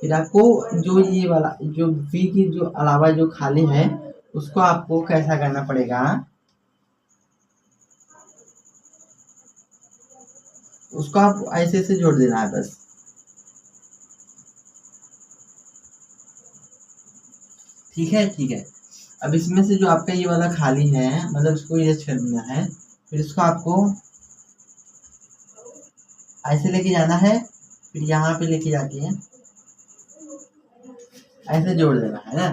फिर आपको जो ये वाला जो वी की जो अलावा जो खाली है उसको आपको कैसा करना पड़ेगा? उसको आप ऐसे ऐसे जोड़ देना है बस। ठीक है। अब इसमें से जो आपका ये वाला खाली है, मतलब इसको इरेज कर देना है। फिर इसको आपको ऐसे लेके जाना है, फिर यहाँ पे लेके जाके ऐसे जोड़ देना है ना।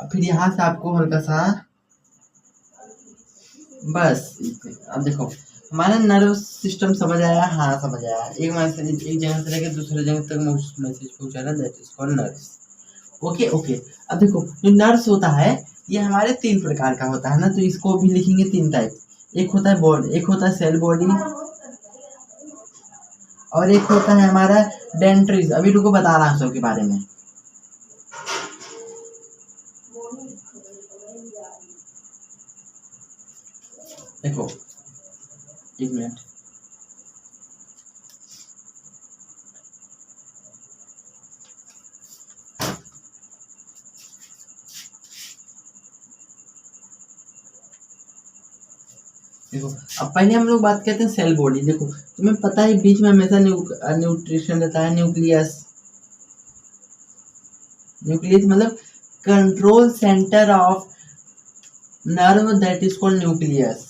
अब फिर यहाँ से आपको हल्का सा, बस। अब देखो हमारा नर्व सिस्टम समझ आया? हाँ समझ आया। एक मैसेज एक जगह से लेकर दूसरे जगह तक मैसेज पहुंचाना, that is called nerves. Okay. अब देखो जो नर्व्स होता है ये हमारे 3 प्रकार का होता है ना, तो इसको भी लिखेंगे 3 टाइप। एक होता है बॉडी, एक होता है सेल बॉडी, और एक होता है हमारा डेंड्रिट्स। अभी रुको बता रहा हूँ सबके बारे में। देखो एक मिनट, देखो अब पहले हम लोग बात करते हैं सेल बॉडी। देखो तुम्हें पता है बीच में हमेशा न्यूट्रिशन रहता है, न्यूक्लियस मतलब control centre of nerve, that is called nucleus.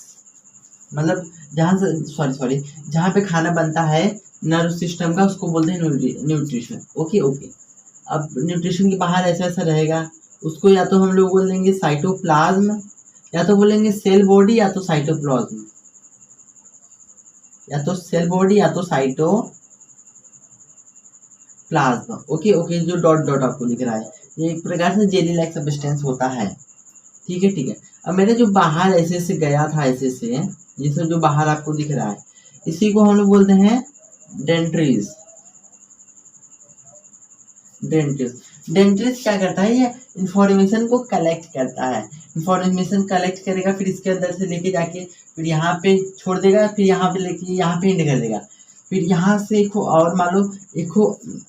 मतलब जहाँ से सॉरी जहाँ पे खाना बनता है नर्व सिस्टम का, उसको बोलते हैं न्यूट्रिशन। ओके। अब न्यूट्रिशन के बाहर ऐसा ऐसा रहेगा, उसको या तो हम लोग बोल देंगे साइटोप्लाज्म, या तो बोलेंगे सेल बॉडी, या तो साइटोप्लाज्म। या तो सेल बॉडी या तो साइटोप्लाज्म। ओके ओके, जो डॉट डॉट आपको दिख रहा है ये एक प्रकार से जेली लाइक सब्सटेंस होता है। ठीक है ठीक है। अब मैंने जो बाहर ऐसे से गया था, ऐसे से ये सब जो बाहर आपको दिख रहा है इसी को हम लोग बोलते हैं डेंट्रीज। डेंट्रीज क्या करता है, ये इंफॉर्मेशन को कलेक्ट करता है। इंफॉर्मेशन कलेक्ट करेगा, फिर इसके अंदर से लेके जाके फिर यहाँ पे छोड़ देगा, फिर यहाँ पे लेके यहाँ पे एंड कर देगा। फिर यहाँ से एक और मान लो एक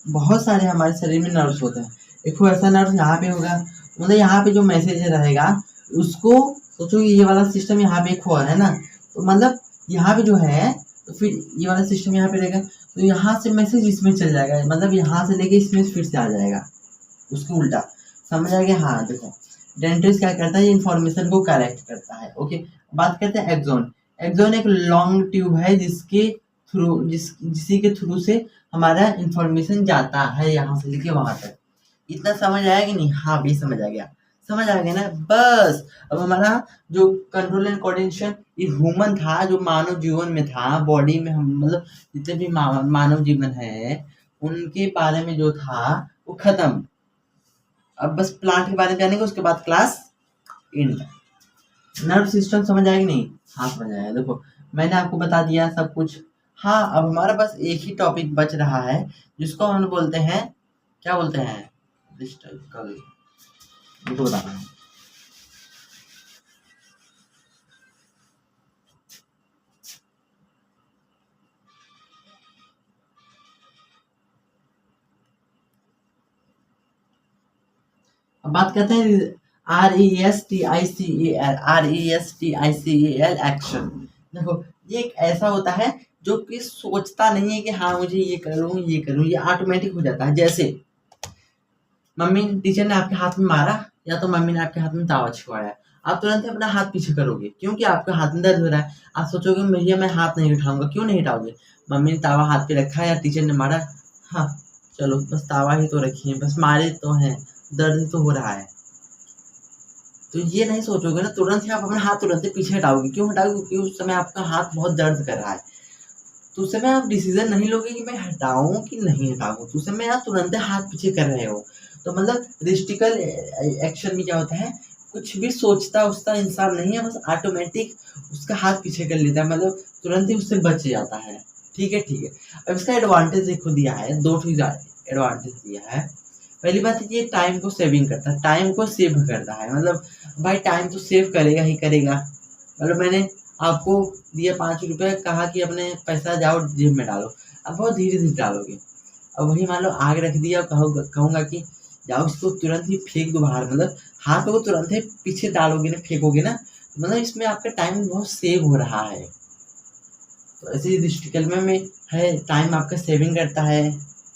बहुत सारे हमारे शरीर में नर्व्स होते हैं, एक ऐसा नर्व यहाँ पे होगा, मतलब यहाँ पे जो मैसेज रहेगा उसको सोचो ये वाला सिस्टम यहाँ पे एक हुआ है ना, तो मतलब यहाँ पे जो है तो फिर ये वाला सिस्टम यहाँ पे रहेगा, तो यहाँ से मैसेज इसमें चल जाएगा, मतलब यहाँ से लेके इसमें फिर से आ जाएगा, उसके उल्टा। समझ आ गया? हाँ देखो, डेंटिस्ट क्या करता है, ये इन्फॉर्मेशन को कलेक्ट करता है। ओके, बात करते हैं एक्सोन। एक्सोन एक लॉन्ग ट्यूब है जिसके थ्रू जिसी के थ्रू से हमारा इन्फॉर्मेशन जाता है यहाँ से लेके वहां तक। इतना समझ आया कि नहीं? हाँ भी समझ आ गया, समझ आ गया ना? बस अब हमारा जो कंट्रोल एंड कोऑर्डिनेशन ये ह्यूमन था, जो मानव जीवन में था, बॉडी में हम मतलब जितने भी मानव जीवन है उनके बारे में जो था वो खत्म। अब बस प्लांट के बारे में जानेंगे, उसके बाद क्लास एंड। नर्व सिस्टम समझ आएगी नहीं? हाँ समझ आएगा। देखो मैंने आपको बता दिया सब कुछ। हाँ अब हमारा बस एक ही टॉपिक बच रहा है जिसको हम बोलते हैं, क्या बोलते हैं, उनको बता रहा हूँ। अब बात करते हैं RESTICAL एक्शन। देखो ये एक ऐसा होता है जो कि सोचता नहीं है कि हाँ मुझे ये करूँ ये करूँ, ये ऑटोमेटिक हो जाता है। जैसे मम्मी टीचर ने आपके हाथ में मारा या तो मम्मी ने आपके हाथ में तावा छिड़वाया, आप तुरंत अपना हाथ पीछे करोगे क्योंकि आपका हाथ में दर्द हो रहा है। आप सोचोगे भैया मैं हाथ नहीं उठाऊंगा, क्यों नहीं उठाओगे? मम्मी ने तावा हाथ पे रखा है या टीचर ने मारा, हाँ चलो बस तावा ही तो रखी है, बस मारे तो हैं, दर्द तो हो रहा है, तो ये नहीं सोचोगे ना, तुरंत ही आप अपना हाथ तुरंत ही पीछे हटाओगे। क्यों हटाओगे? क्योंकि उस समय आपका हाथ बहुत दर्द कर रहा है, तो उस समय आप डिसीजन नहीं लोगे कि मैं हटाऊं कि नहीं हटाऊं, तो उस समय आप तुरंत हाथ पीछे कर रहे हो। तो मतलब रिस्टिकल एक्शन में क्या होता है, कुछ भी सोचता उसका इंसान नहीं है, बस ऑटोमेटिक उसका हाथ पीछे कर लेता है, मतलब तुरंत ही उससे बच जाता है। ठीक है ठीक है। अब इसका एडवांटेज देखो दिया है, दो एडवांटेज दिया है। पहली बात ये टाइम को सेविंग करता है, टाइम को सेव करता है, मतलब भाई टाइम तो सेव करेगा ही करेगा। मतलब मैंने आपको दिया 5 रुपये, कहा कि अपने पैसा जाओ जेब में डालो, अब बहुत धीरे धीरे डालोगे। अब वही मान लो आग रख दिया, कहूँगा कि जाओ इसको तुरंत ही फेंक दो बाहर, मतलब हाथ को तुरंत ही पीछे डालोगे ना, फेंकोगे ना, मतलब इसमें आपका टाइम बहुत सेव हो रहा है। तो ऐसे डिस्ट्रिकल में है, टाइम आपका सेविंग करता है,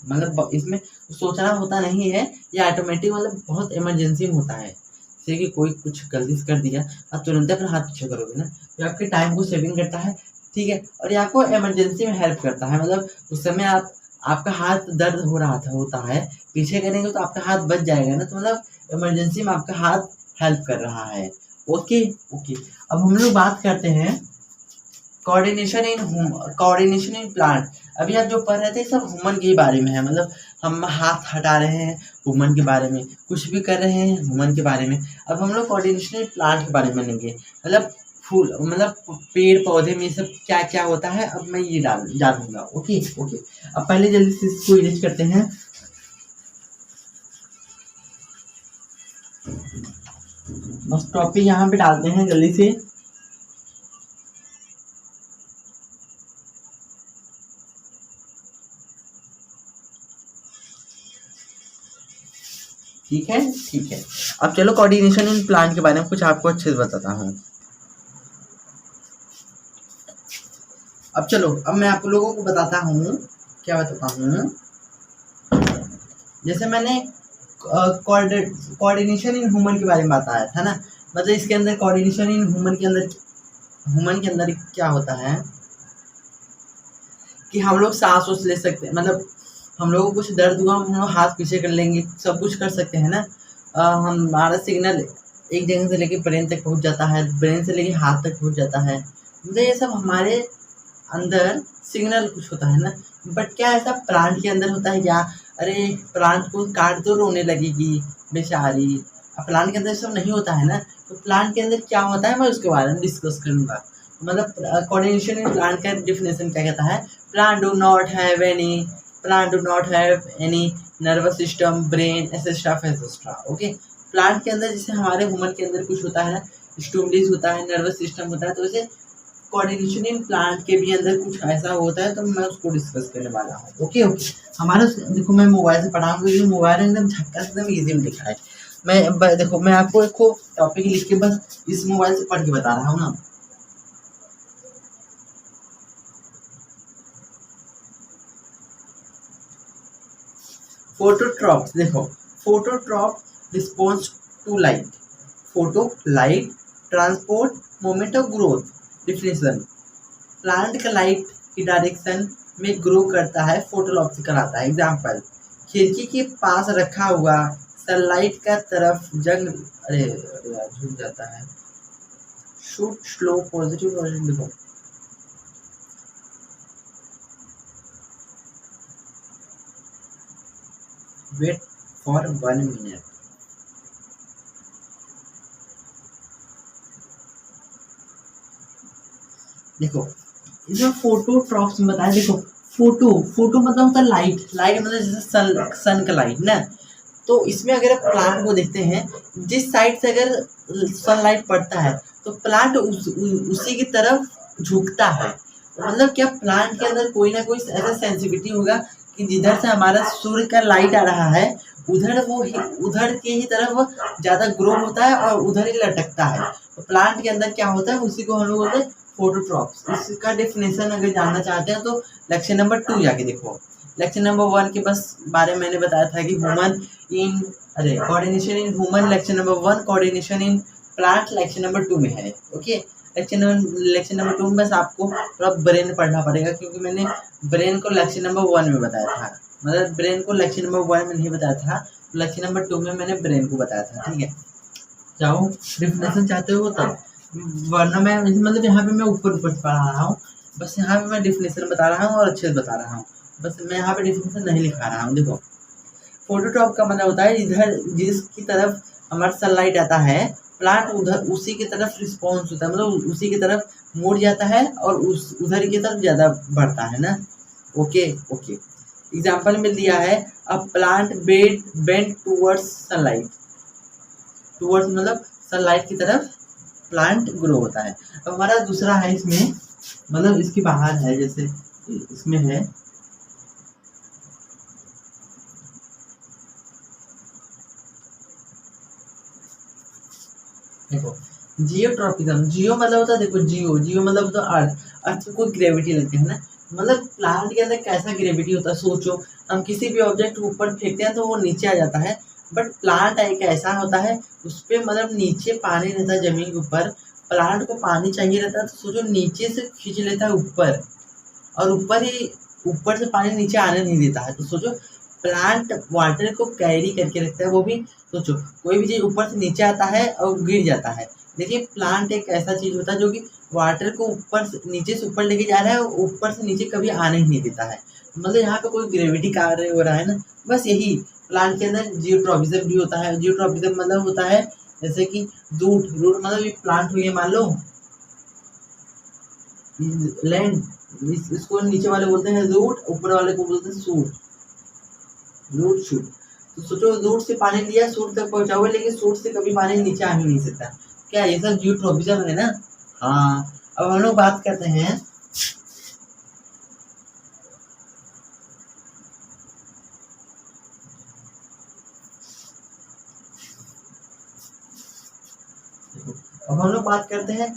मतलब इसमें सोचना होता नहीं है, ये ऑटोमेटिक मतलब बहुत इमरजेंसी में होता है। जैसे कि कोई कुछ गलती से कर दिया, आप तुरंत अपना हाथ पीछे करोगे ना, तो आपके टाइम को सेविंग करता है। ठीक है, और ये आपको इमरजेंसी में हेल्प करता है, मतलब उस समय आपका हाथ दर्द हो रहा था होता है, पीछे करेंगे तो आपका हाथ बच जाएगा ना, तो मतलब इमरजेंसी में आपका हाथ हेल्प कर रहा है। Okay okay. अब हम लोग बात करते हैं कोऑर्डिनेशन इन प्लांट। अभी आप जो पढ़ रहे थे सब ह्यूमन के बारे में है, मतलब हम हाथ हटा रहे हैं ह्यूमन के बारे में, कुछ भी कर रहे हैं ह्यूमन के बारे में। अब हम लोग कोऑर्डिनेशन इन प्लांट के बारे में लेंगे, मतलब फूल मतलब पेड़ पौधे में सब क्या क्या होता है, अब मैं ये जानूंगा। Okay okay. अब पहले जल्दी से इसको इरेज करते हैं। बस टॉपिक यहाँ पे डालते हैं जल्दी से। ठीक है ठीक है। अब चलो कोऑर्डिनेशन इन प्लांट के बारे में कुछ आपको अच्छे से बताता हूँ। अब चलो, अब मैं आप लोगों को बताता हूँ, क्या बताता हूँ, जैसे मैंने कोऑर्डिनेशन इन ह्यूमन के बारे में बताया था ना, मतलब इसके अंदर कोऑर्डिनेशन इन ह्यूमन के अंदर क्या होता है कि हम लोग सांस उस ले सकते हैं, मतलब हम लोगों को कुछ दर्द हुआ हम लोग हाथ पीछे कर लेंगे, सब कुछ कर सकते हैं ना। हमारा सिग्नल एक जगह से लेके ब्रेन तक पहुंच जाता है, ब्रेन से लेके हाथ तक पहुंच जाता है, मतलब ये सब हमारे अंदर सिग्नल कुछ होता है ना, बट क्या ऐसा प्लांट के अंदर होता है क्या? अरे प्लांट को काट दो रोने लगेगी बेचारी। अब प्लांट के अंदर सब नहीं होता है ना, तो प्लांट के अंदर क्या होता है मैं उसके बारे में डिस्कस करूंगा। मतलब कोऑर्डिनेशन इन प्लांट का डेफिनेशन क्या कहता है? Plant do not have any nervous system, brain, etcetera. Okay, plant के अंदर जैसे हमारे ह्यूमन के अंदर कुछ होता है ना, स्टूमलिस होता है, नर्वस सिस्टम होता है, तो वैसे कोऑर्डिनेशन इन प्लांट के भी अंदर कुछ ऐसा होता है, तो मैं उसको डिस्कस करने वाला हूँ। ओके हमारा देखो, मैं मोबाइल से पढ़ा हूँ, ये मोबाइल एकदम झक्का एकदम इजी में लिखा है। देखो मैं आपको एक टॉपिक लिख के बस इस मोबाइल से पढ़ के बता रहा हूँ ना। फोटोट्रॉप, देखो phototrope response to light, photo light, transport, moment of growth. Definition, plant का लाइट की डायरेक्शन में ग्रो करता है, फोटोट्रॉप कहलाता है। एग्जाम्पल, खिड़की के पास रखा हुआ सनलाइट का तरफ जंग, अरे यार झुक जाता है, शूट स्लो पॉजिटिव। देखो वेट फॉर 1 मिनट। देखो इसमें फोटोट्रॉप्स में बताया, देखो फोटो मतलब होता है लाइट मतलब जैसे सन का लाइट ना। तो इसमें अगर आप प्लांट को देखते हैं, जिस साइड से अगर सनलाइट पड़ता है तो प्लांट उसी की तरफ झुकता है। मतलब क्या प्लांट के अंदर कोई ना कोई ऐसा सेंसिटिविटी होगा कि जिधर से हमारा सूर्य का लाइट आ रहा है उधर के ही तरफ ज़्यादा ग्रो होता है और उधर ही लटकता है। तो प्लांट के अंदर क्या होता है उसी को हम लोग बोलते हैं फोटोट्रॉप्स। इसका डेफिनेशन अगर जानना चाहते हैं तो लेक्चर नंबर 2 जाके देखो। लेक्चर नंबर 1 के बस बारे में मैंने बताया था कि coordination in human lecture number 1, coordination in plant lecture number 2 में है। ओके, लेक्चर नंबर 2 में बस आपको थोड़ा ब्रेन पढ़ना पड़ेगा, क्योंकि मैंने ब्रेन को लेक्चर नंबर 1 में बताया था। मतलब ब्रेन को लेक्चर नंबर 1 में नहीं बताया था, लेक्चर नंबर 2 में मैंने ब्रेन को बताया था। ठीक है, चाहो डिफिनेशन चाहते हो तब, वरना मैं मतलब यहाँ पे मैं ऊपर पढ़ा रहा हूँ, बस यहाँ पे मैं डिफिनेशन बता रहा हूँ और अच्छे से बता रहा हूँ, बस मैं यहाँ पे डिफिनेशन नहीं लिखा रहा हूँ। देखो फोटोट्रॉप का मतलब होता है इधर जिसकी तरफ हमारा सनलाइट आता है, प्लांट उधर उसी की तरफ रिस्पॉन्स होता है, मतलब उसी की तरफ मुड़ जाता है और उधर की तरफ ज़्यादा बढ़ता है ना। ओके एग्जाम्पल में दिया है, a plant bend towards sunlight, towards मतलब सनलाइट की तरफ प्लांट ग्रो होता है। अब हमारा दूसरा है इसमें, मतलब इसके बाहर है, जैसे इसमें है देखो जियोट्रॉपिज्म। जियो मतलब होता है, देखो जियो मतलब होता है अर्थ को ग्रेविटी लगती है ना। मतलब प्लांट के अंदर कैसा ग्रेविटी होता है सोचो, हम किसी भी ऑब्जेक्ट ऊपर फेंकते हैं तो वो नीचे आ जाता है, बट प्लांट एक ऐसा होता है उस पर मतलब नीचे पानी रहता है जमीन के ऊपर, प्लांट को पानी चाहिए रहता है तो सोचो नीचे से खींच लेता है ऊपर, और ऊपर से पानी नीचे आने नहीं देता है। तो सोचो प्लांट वाटर को कैरी करके रखता है, वो भी सोचो कोई भी चीज़ ऊपर से नीचे आता है और गिर जाता है। देखिए प्लांट एक ऐसा चीज़ होता है जो कि वाटर को ऊपर से नीचे से ऊपर लेके जा रहा है और ऊपर से नीचे कभी आने ही नहीं देता है। मतलब यहाँ पे कोई ग्रेविटी कार्य हो रहा है ना, बस यही प्लांट के अंदर जियोट्रॉपिज्म भी होता है। जियोट्रॉपिज्म मतलब होता है जैसे कि रूट मतलब ये प्लांट हुई है, मान लो लैंड, इसको नीचे वाले बोलते हैं रूट, ऊपर वाले को बोलते हैं शूट। तो सोचो रूट से पानी लिया, शूट तक पहुंचा हुआ, लेकिन शूट से कभी पानी नीचे आ ही नहीं सकता। क्या ये सब जियोट्रॉपिज्म है ना। हाँ, अब हम लोग बात करते हैं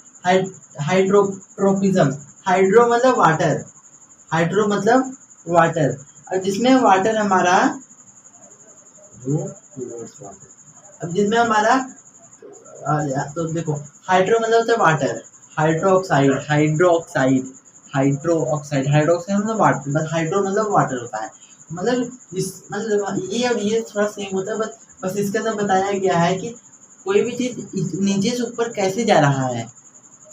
हाइड्रोट्रोपिज्म। हाइड्रो मतलब वाटर, और जिसमें वाटर हमारा अब जिसमें हमारा तो देखो हाइड्रो मतलब होता है वाटर, हाइड्रोक्साइड मतलब वाटर, बस हाइड्रो मतलब वाटर होता है। मतलब इस मतलब ये और ये थोड़ा सेम होता है, बस इसके अंदर बताया गया है कि कोई भी चीज़ नीचे से ऊपर कैसे जा रहा है,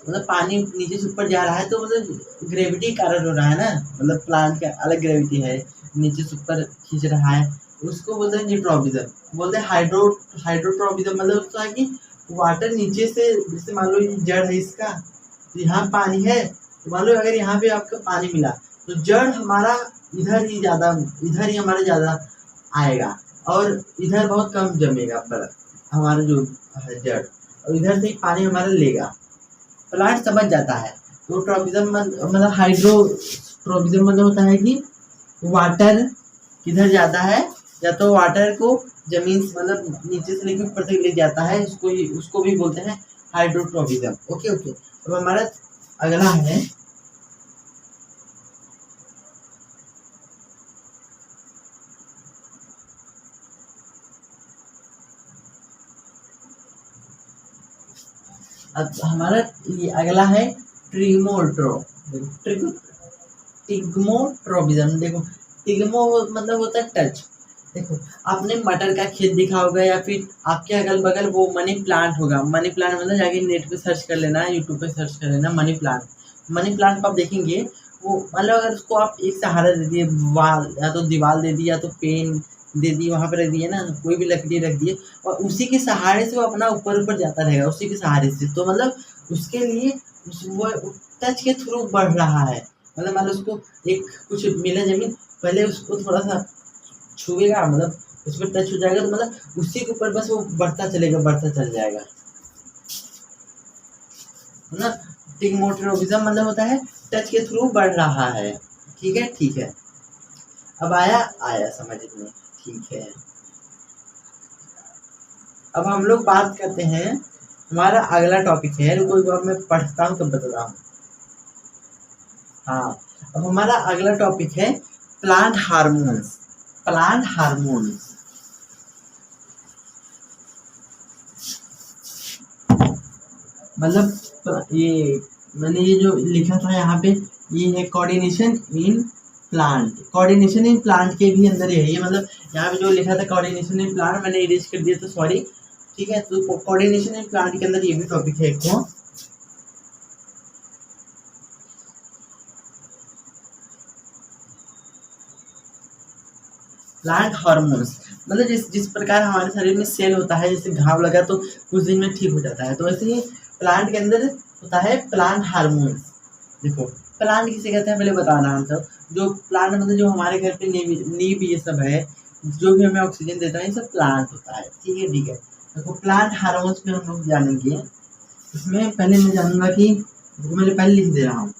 मतलब पानी नीचे से ऊपर जा रहा है तो मतलब ग्रेविटी कारण हो रहा है ना, मतलब प्लांट का अलग ग्रेविटी है, नीचे से ऊपर खींच रहा है, उसको बोलते हैं न्यूट्रॉपिज्म। बोलते हैं हाइड्रोट्रॉपिज्म मतलब होता है कि वाटर नीचे से, जैसे मान लो ये जड़ है इसका, तो यहाँ पानी है, तो मान लो अगर यहाँ पे आपको पानी मिला तो जड़ हमारा इधर ही हमारा ज़्यादा आएगा और इधर बहुत कम जमेगा पर हमारा जो है जड़, और इधर से ही पानी हमारा लेगा, प्लांट समझ जाता है। तो ट्रॉपिज्म मतलब हाइड्रोट्रॉपिज्म मतलब होता है कि वाटर किधर जाता है, या तो वाटर को जमीन से मतलब नीचे से लेकर ऊपर तक ले जाता है, उसको भी बोलते हैं हाइड्रोट्रॉपिज्म। ओके ओके, अब हमारा अगला है अब हमारा ये अगला है टिग्मोट्रोपिज्म। देखो टिग्मो मतलब होता है टच। देखो आपने मटर का खेत देखा होगा या फिर आपके अगल बगल वो मनी प्लांट होगा। मनी प्लांट मतलब जाके नेट पे सर्च कर लेना, यूट्यूब पे सर्च कर लेना मनी प्लांट। मनी प्लांट को आप देखेंगे वो मतलब अगर उसको आप एक सहारा दे दिए, वाल या तो दीवार दे दी या तो पेन दे दी, वहाँ पे रख दिए ना, कोई भी लकड़ी रख दिए और उसी के सहारे से वो अपना ऊपर ऊपर जाता रहेगा, उसी के सहारे से। तो मतलब उसके लिए वो टच के थ्रू बढ़ रहा है। मतलब मान लो उसको एक कुछ मिला जमीन, पहले उसको थोड़ा सा छुएगा, मतलब उस पर टच हो जाएगा तो मतलब उसी के ऊपर बस वो बढ़ता चलेगा, बढ़ता चल जाएगा, है ना। टिग्मोट्रोपिज्म मतलब होता है टच के थ्रू बढ़ रहा है। ठीक है ठीक है, अब आया समझ में, ठीक है। अब हम लोग बात करते हैं, हमारा अगला टॉपिक है, रुको एक बार मैं पढ़ता हूँ तब बताता हूँ। हाँ, अब हमारा अगला टॉपिक है प्लांट हार्मोन्स। प्लांट हार्मोन्स मतलब ये मैंने ये जो लिखा था यहाँ पे, ये है coordination in plant. Coordination in plant के भी अंदर ये मतलब यहाँ पे जो लिखा था कोऑर्डिनेशन इन प्लांट, मैंने इरेज कर दिया तो सॉरी। ठीक है, तो कोऑर्डिनेशन इन प्लांट के अंदर ये भी टॉपिक है एक को। प्लांट हार्मोन्स मतलब जिस प्रकार हमारे शरीर में सेल होता है, जैसे घाव लगा तो कुछ दिन में ठीक हो जाता है, तो वैसे ही प्लांट के अंदर होता है प्लांट हार्मोन्स। देखो प्लांट किसे कहते हैं पहले बताना हम सब। जो प्लांट मतलब जो हमारे घर पे नींव ये सब है, जो भी हमें ऑक्सीजन देता है, ये सब प्लांट होता है। ठीक है ठीक है, देखो प्लांट हार्मोन्स में हम लोग जानेंगे। इसमें पहले मैं जानूंगा कि मैंने पहले लिख दे रहा हूँ।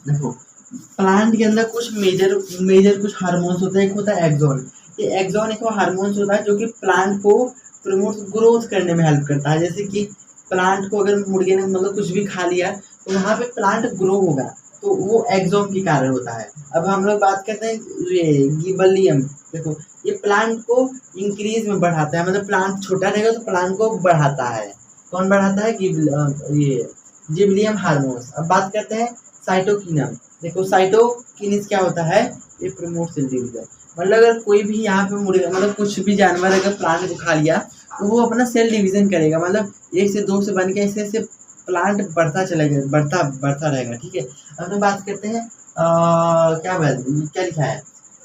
देखो प्लांट के अंदर कुछ मेजर कुछ हार्मोन्स होते हैं। एक होता है एक्सॉन। ये एक्सॉन एक हार्मोन्स होता है जो कि प्लांट को प्रमोट ग्रोथ करने में हेल्प करता है। जैसे कि प्लांट को अगर मुर्गे ने मतलब कुछ भी खा लिया तो वहाँ पे प्लांट ग्रो होगा, तो वो एक्सॉन के कारण होता है। अब हम लोग बात करते हैं ये गिबलियम। देखो ये प्लांट को इंक्रीज में बढ़ाता है, मतलब प्लांट छोटा रहेगा तो प्लांट को बढ़ाता है। कौन बढ़ाता है? ये जिबलियम हार्मोन्स। अब बात करते हैं साइटोकिनम। देखो साइटोकिन्स क्या होता है? ये प्रमोट सेल डिवीजन। मतलब अगर कोई भी यहाँ पे मुर्गा मतलब कुछ भी जानवर अगर प्लांट को खा लिया तो वो अपना सेल डिवीजन करेगा, मतलब 1 से 2 से बन के ऐसे ऐसे प्लांट बढ़ता चलेगा, बढ़ता रहेगा। ठीक है, अब हम बात करते हैं क्या लिखा है?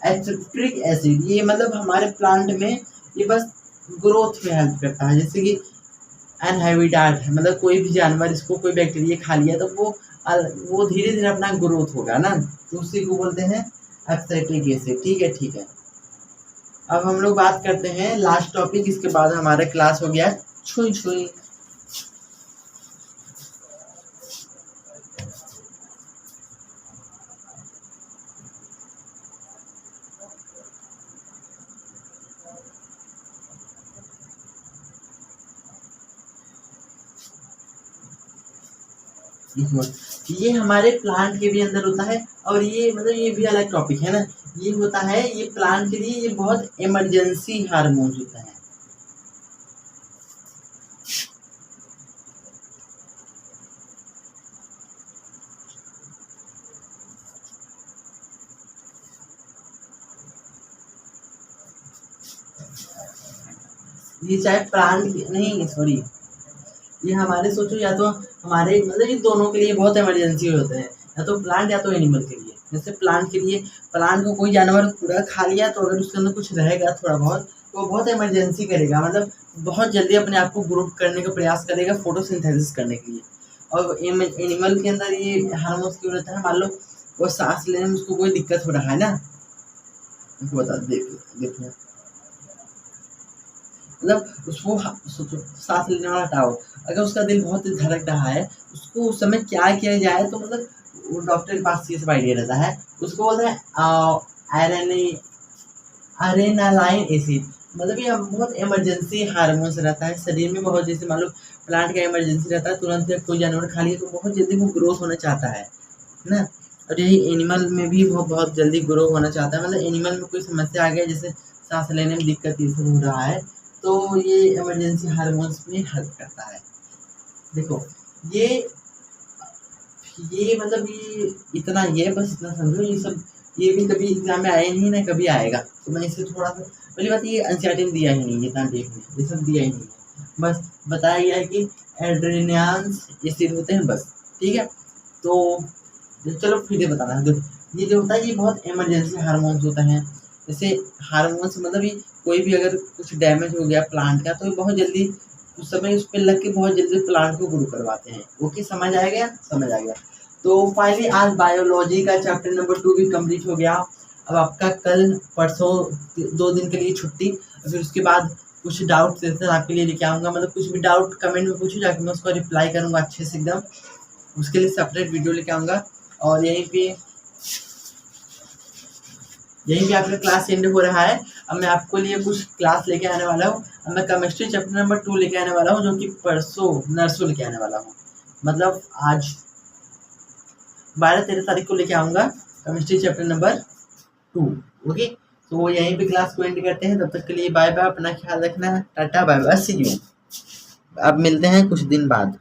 एसिट्रिक एसिड। ये मतलब हमारे प्लांट में ये बस ग्रोथ में हेल्प करता है। जैसे कि एनहैबिटाट है, मतलब कोई भी जानवर इसको कोई बैक्टीरिया खा लिया तो वो धीरे धीरे अपना ग्रोथ होगा ना, तो उसी को बोलते हैं एब्सिटिक एसिड। ठीक है ठीक है, अब हम लोग बात करते हैं लास्ट टॉपिक, इसके बाद हमारा क्लास हो गया छुई छुई। ये हमारे प्लांट के भी अंदर होता है, और ये मतलब ये भी अलग टॉपिक है ना। ये होता है, ये प्लांट के लिए ये बहुत इमरजेंसी हार्मोन होता है। ये चाहे प्लांट नहीं, सॉरी, ये हमारे सोचो या तो हमारे मतलब ये दोनों के लिए बहुत इमरजेंसी होते हैं, या तो प्लांट या तो एनिमल के लिए। जैसे प्लांट के लिए, प्लांट को कोई जानवर पूरा खा लिया तो अगर उसके अंदर कुछ रहेगा थोड़ा बहुत, तो वो बहुत इमरजेंसी करेगा, मतलब बहुत जल्दी अपने आप को ग्रो करने का प्रयास करेगा फोटोसिंथेसिस करने के लिए। और एनिमल के अंदर ये हार्मोन्स क्यों रहता है, मान लो वो सांस लेने में उसको कोई दिक्कत हो रहा है ना, उनको बता देखो मतलब उसको सोचो, सांस लेने वाला हटाओ, अगर उसका दिल बहुत धड़क रहा है, उसको उस समय क्या किया जाए, तो मतलब वो डॉक्टर के पास ये सब आइडिया रहता है, उसको बोलते हैं एरेनालाइन एसिड। मतलब ये बहुत इमरजेंसी हार्मोन्स रहता है शरीर में, बहुत जैसे मान लो प्लांट का इमरजेंसी रहता है, तुरंत जब कोई जानवर खा लिया तो बहुत जल्दी वो ग्रोथ होना चाहता है ना। और यही एनिमल में भी वो बहुत जल्दी ग्रो होना चाहता है, मतलब एनिमल में कोई समस्या आ गया, जैसे सांस लेने में दिक्कत ये सब हो रहा है, तो ये इमरजेंसी हार्मोन्स में हेल्प करता है। देखो ये मतलब ये इतना, ये बस इतना समझो, ये सब ये भी कभी एग्जाम में आया नहीं ना कभी आएगा, तो मैं इसे थोड़ा सा, पहली बात ये एनसीईआरटी में दिया ही नहीं, इतना देखने ये सब दिया ही नहीं, बस बताया गया है कि एड्रेनाल्स एसिड होते हैं बस, ठीक है। तो चलो फिर ये बताना है, देखो ये जो होता है ये बहुत इमरजेंसी हार्मोन्स होते हैं। जैसे हार्मोन्स मतलब ये कोई भी अगर कुछ डैमेज हो गया प्लांट का, तो ये बहुत जल्दी उस समय उस पर लग के बहुत जल्दी प्लांट को ग्रो करवाते हैं। ओके, समझ आ गया, समझ आ गया। तो फाइनली आज बायोलॉजी का चैप्टर नंबर 2 भी कंप्लीट हो गया। अब आपका कल परसों 2 दिन के लिए छुट्टी, फिर उसके बाद कुछ डाउट सेशन आपके लिए लेके आऊँगा, मतलब कुछ भी डाउट कमेंट में पूछो, जाके मैं उसको रिप्लाई करूँगा अच्छे से एकदम, उसके लिए सेपरेट वीडियो लेके आऊँगा। और यहीं पे आपका क्लास एंड हो रहा है। अब मैं आपको लिए कुछ क्लास लेके आने वाला हूँ। अब मैं केमिस्ट्री चैप्टर नंबर 2 लेके आने वाला हूँ, जो कि परसों नरसों लेके आने वाला हूँ, मतलब आज 12-13 तारीख को लेके आऊँगा केमिस्ट्री चैप्टर नंबर 2। ओके, तो यहीं पे क्लास को एंड करते हैं। तब तक के लिए बाय बाय, अपना ख्याल रखना, tata bye bye, see you. अब मिलते हैं कुछ दिन बाद।